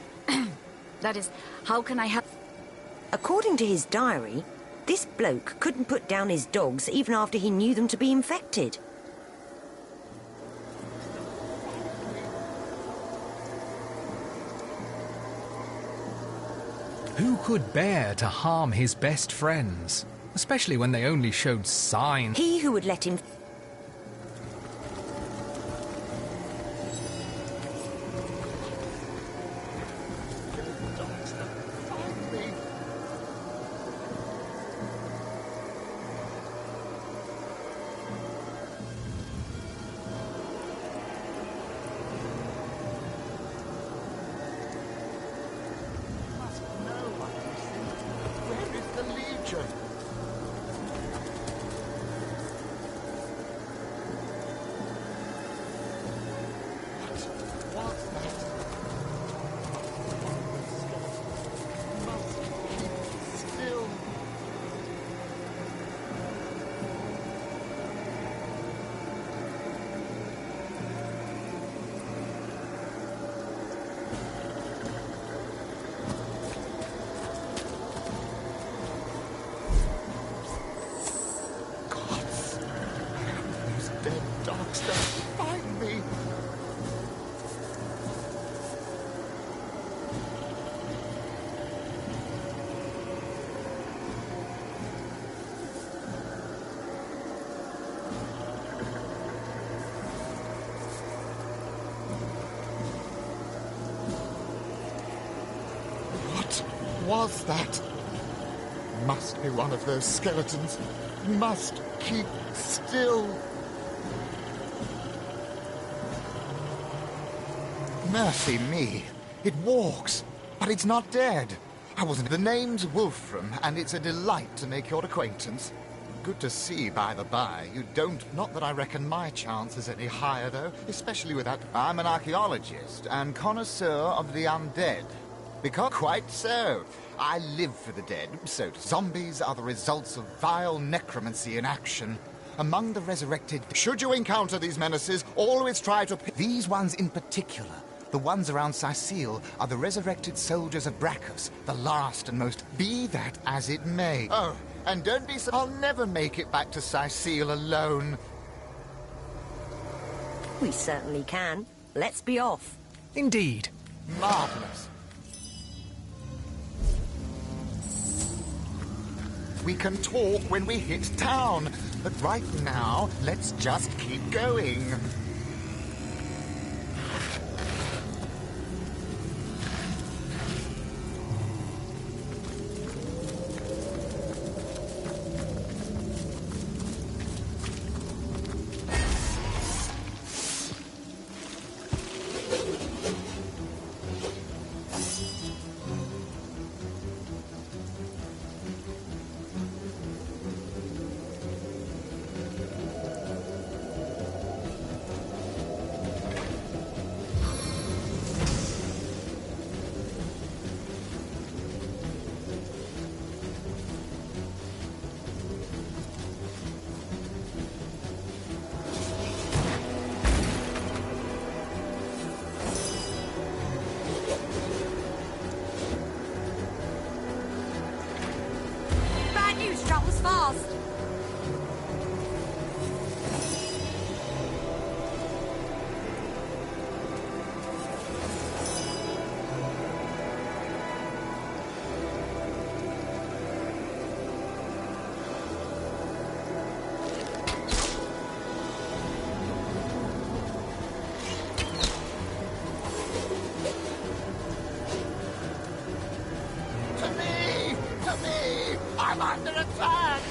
That is, how can I help? According to his diary, this bloke couldn't put down his dogs even after he knew them to be infected. Who could bear to harm his best friends, especially when they only showed signs? He who would let him... Was that? Must be one of those skeletons. Must keep still. Mercy me. It walks, but it's not dead. I wasn't... The name's Wolfram, and it's a delight to make your acquaintance. Good to see, by the by. You don't... Not that I reckon my chance is any higher, though, especially with that... I'm an archaeologist and connoisseur of the undead. Because... Quite so. I live for the dead, so zombies are the results of vile necromancy in action. Among the resurrected... Should you encounter these menaces, always try to... These ones in particular, the ones around Sicile, are the resurrected soldiers of Brachus, the last and most... Be that as it may. Oh, and don't be so... I'll never make it back to Sicile alone. We certainly can. Let's be off. Indeed. Marvelous. We can talk when we hit town, but right now, let's just keep going. Travels fast. To me! I'm under attack!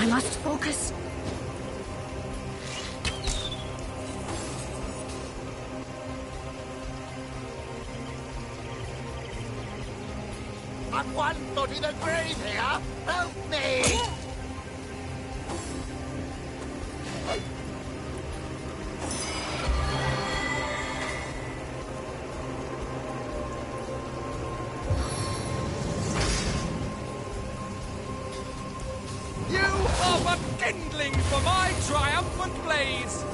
I must focus. I'm 1 foot in the grave here! Help me! You are but kindling for my triumphant blaze!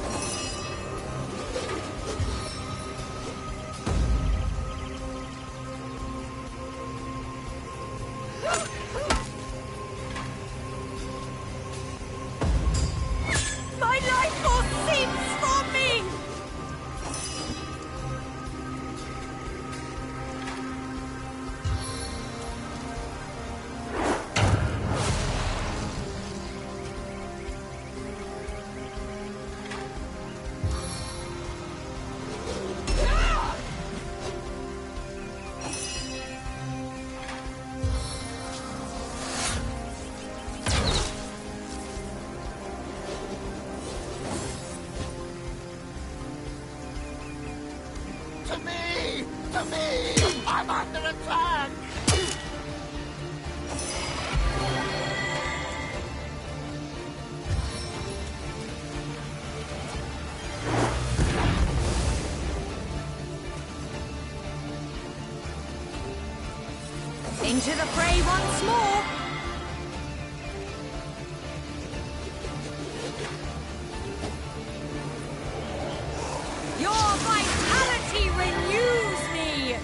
My life force seeps from me! To me! To me! I'm under attack! Into the fray once more! Your vitality renews me!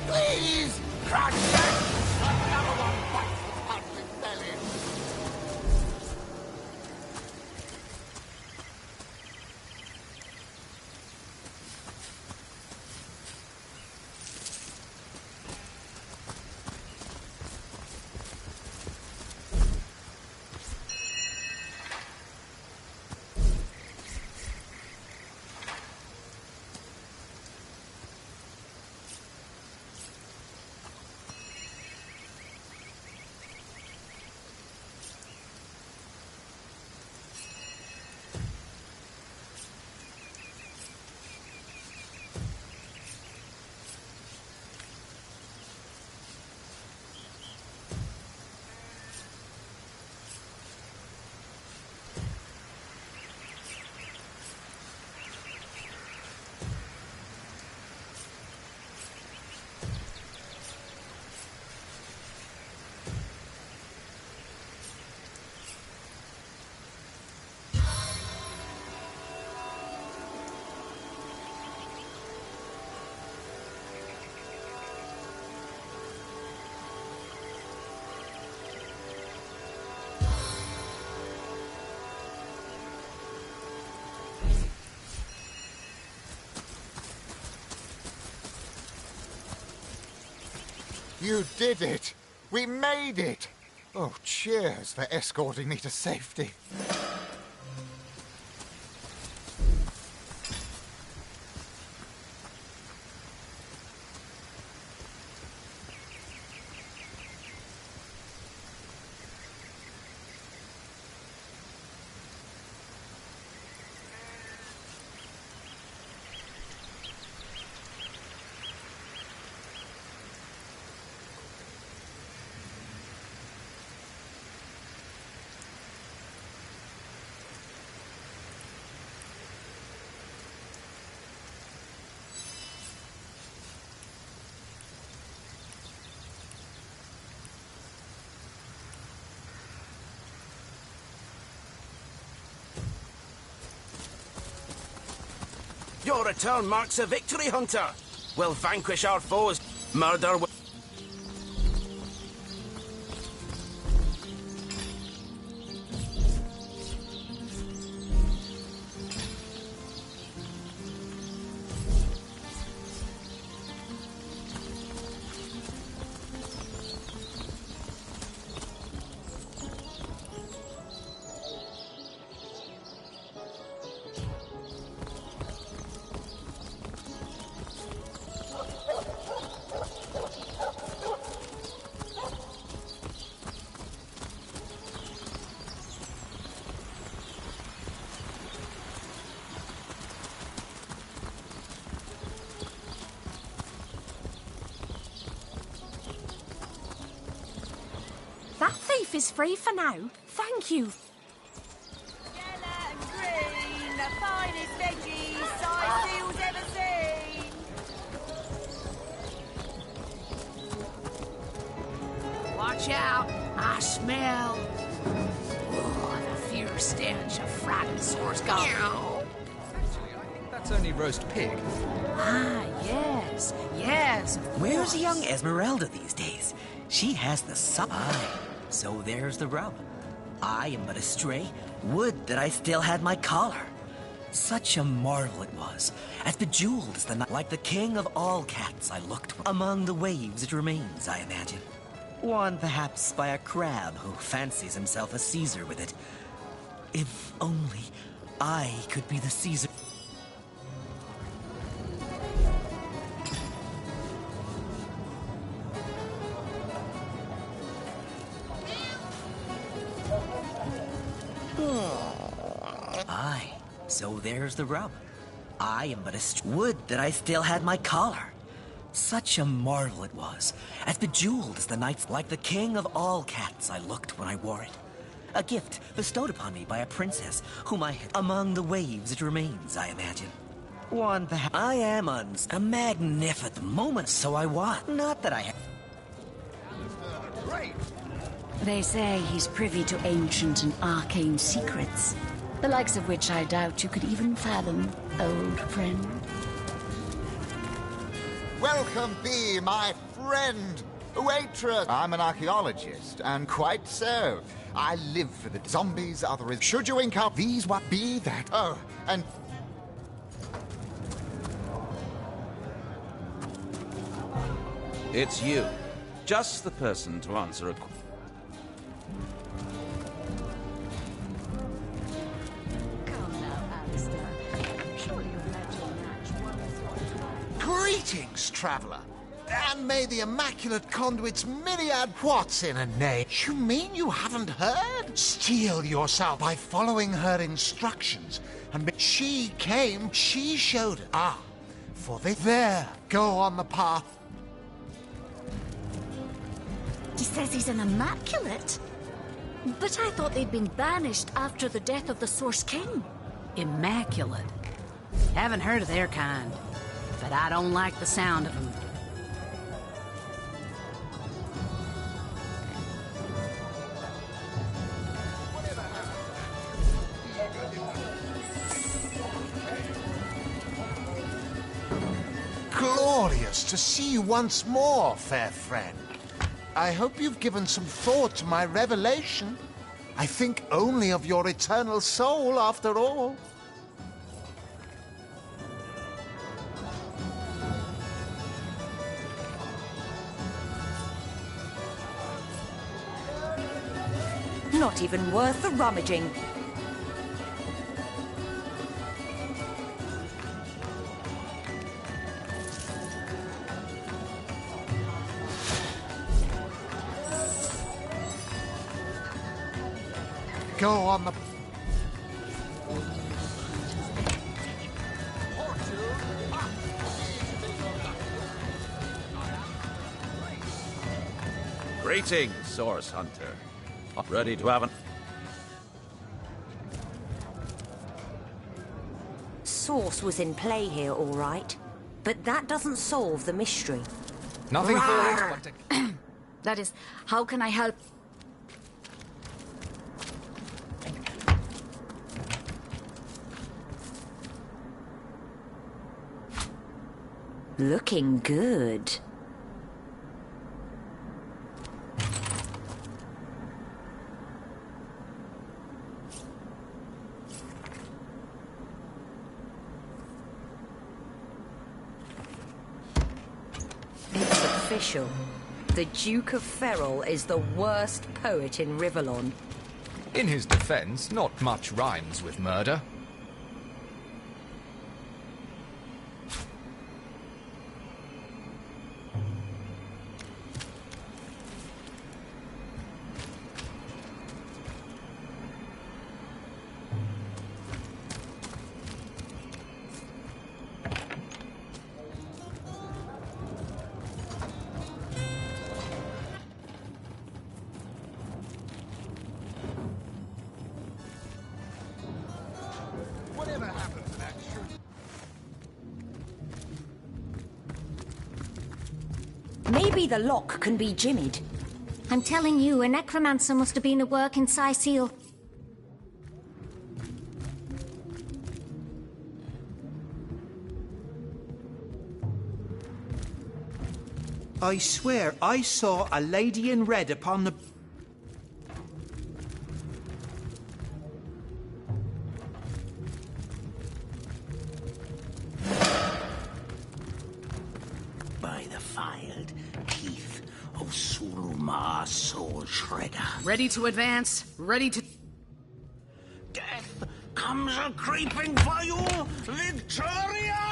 Please! Crash that! Another one bites the puddling belly! You did it! We made it! Oh, cheers for escorting me to safety. Your return marks a victory, Hunter. We'll vanquish our foes. Murder will... beef is free for now. Thank you. Yellow and green, the finest veggies size seals ever seen. Watch out! I smell. Oh, the fierce stench of frightened source gone. Actually, I think that's only roast pig. Ah, yes, yes. Where's young Esmeralda these days? She has the so there's the rub. I am but a stray. Would that I still had my collar. Such a marvel it was, as bejeweled as the night. Like the king of all cats, I looked. Among the waves it remains, I imagine. Won perhaps by a crab who fancies himself a Caesar with it. If only I could be the Caesar. Aye, so there's the rub. I am but a would that I still had my collar. Such a marvel it was, as bejeweled as the nights. Like the king of all cats, I looked when I wore it. A gift bestowed upon me by a princess, whom I had. Among the waves it remains, I imagine. One perhaps. I am a magnificent moment, so I want. Not that I have. They say he's privy to ancient and arcane secrets, the likes of which I doubt you could even fathom, old friend. Welcome be, my friend, waitress. I'm an archaeologist, and quite so. I live for the zombies, should you encounter these, what be that? Oh, and... It's you. Just the person to answer a question. Greetings, traveller. And may the Immaculate Conduit's myriad what's in a name. You mean you haven't heard? Steel yourself by following her instructions. And she came, she showed it. Ah, for this. There, go on the path. He says he's an immaculate. But I thought they'd been banished after the death of the Source King. Immaculate. Haven't heard of their kind, but I don't like the sound of them. Glorious to see you once more, fair friend. I hope you've given some thought to my revelation. I think only of your eternal soul, after all. Not even worth the rummaging. Go on the... Greetings, Source Hunter. Ready to have an... Source was in play here, all right. But that doesn't solve the mystery. Nothing for it. That is, how can I help? Looking good. It's official. The Duke of Ferrol is the worst poet in Rivellon. In his defense, not much rhymes with murder. Whatever happened to that Maybe the lock can be jimmied. I'm telling you, a necromancer must have been at work in Seal. I swear I saw a lady in red upon the... By the filed teeth of Suruma Soul Shredder. Ready to advance, ready to... Death comes a-creeping for you, Victoria!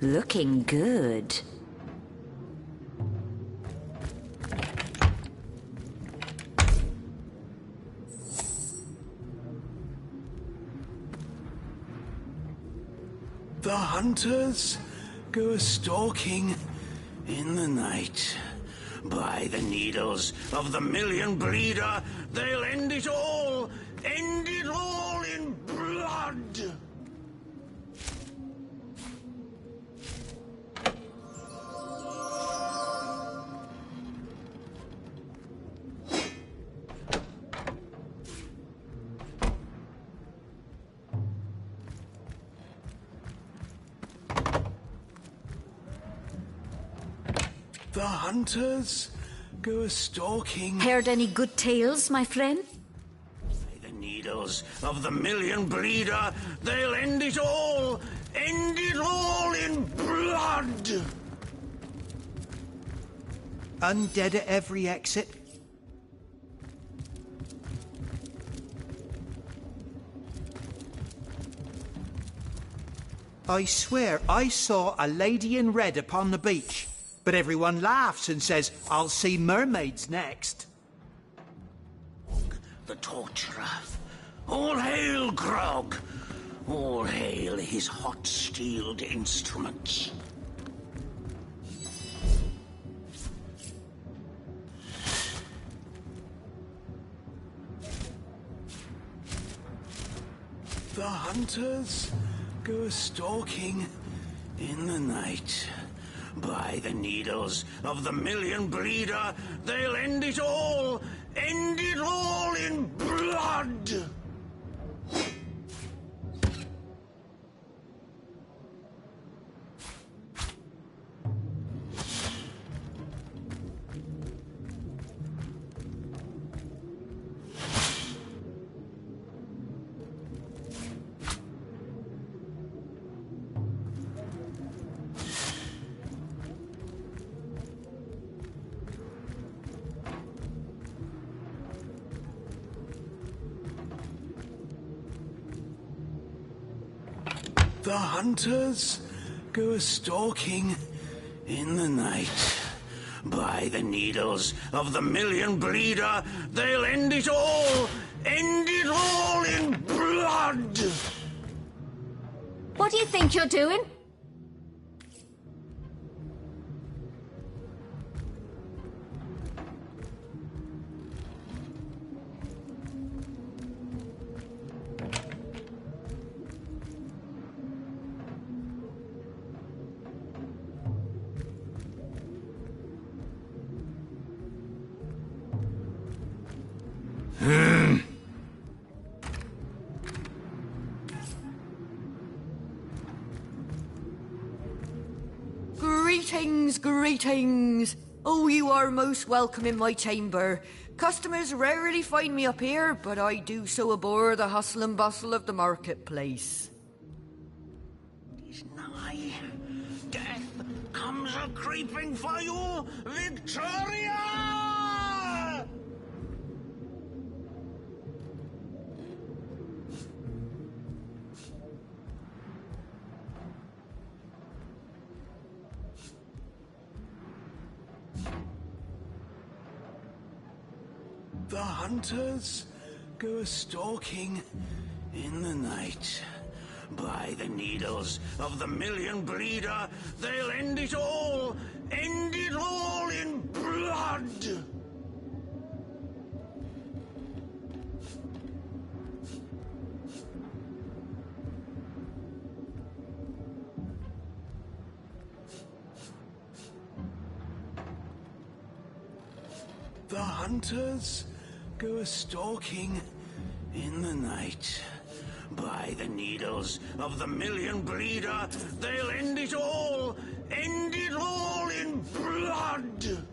Looking good. The hunters go a-stalking in the night. By the needles of the million bleeder, they'll end it all in blood! The hunters go a-stalking... Heard any good tales, my friend? By the needles of the million bleeder, they'll end it all in blood! Undead at every exit. I swear I saw a lady in red upon the beach. But everyone laughs and says, I'll see mermaids next. The torturer. All hail Grog. All hail his hot-steeled instruments. The hunters go a-stalking in the night. By the needles of the million bleeder, they'll end it all in blood! The hunters go a-stalking in the night. By the needles of the million bleeder, they'll end it all in blood! What do you think you're doing? Greetings! Oh, you are most welcome in my chamber. Customers rarely find me up here, but I do so abhor the hustle and bustle of the marketplace. Tis nigh. Death comes a-creeping for you, Victoria! The hunters go a-stalking in the night. By the needles of the million bleeder, they'll end it all in blood! The hunters go a-stalking in the night. By the needles of the million bleeder, they'll end it all in blood!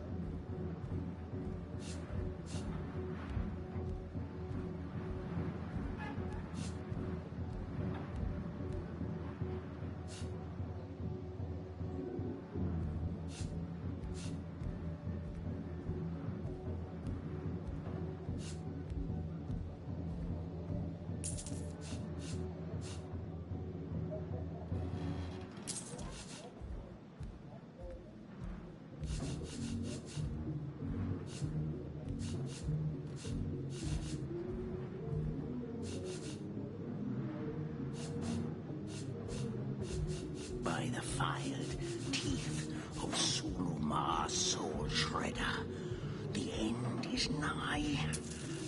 By the filed teeth of Sulumar Soul Shredder, the end is nigh.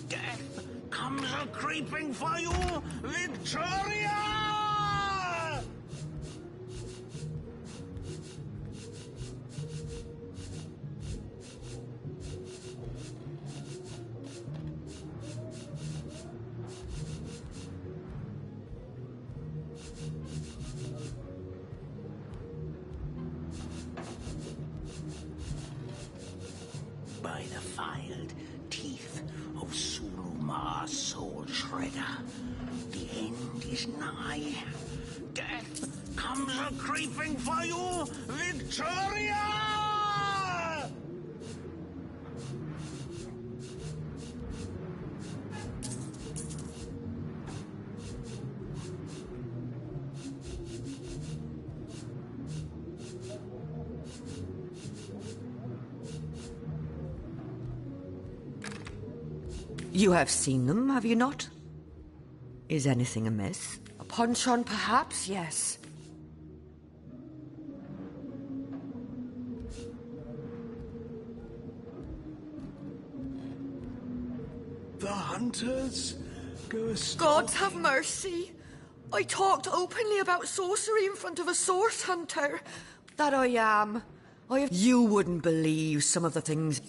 Death comes a-creeping for you, Victoria! By the filed teeth of Sulumar Soul Shredder, the end is nigh. Death comes a-creeping for you, Victoria! You have seen them, have you not? Is anything amiss? A punch-on, perhaps? Yes. The hunters go a-stalking... God have mercy! I talked openly about sorcery in front of a source hunter. That I am. You wouldn't believe some of the things...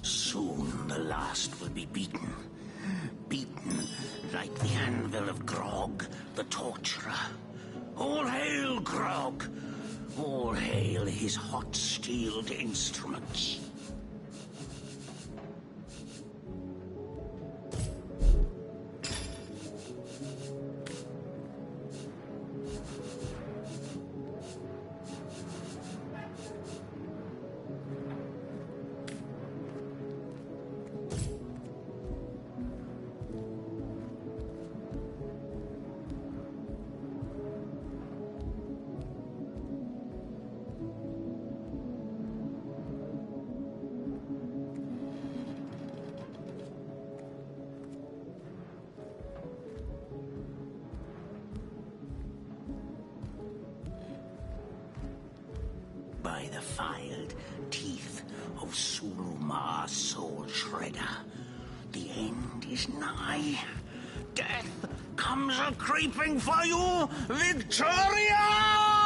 Soon the last will be beaten. Beaten like the anvil of Grog, the torturer. All hail, Grog! All hail his hot-steeled instruments. By the filed teeth of Sulumar Soul Shredder, the end is nigh. Death comes a-creeping for you, Victoria!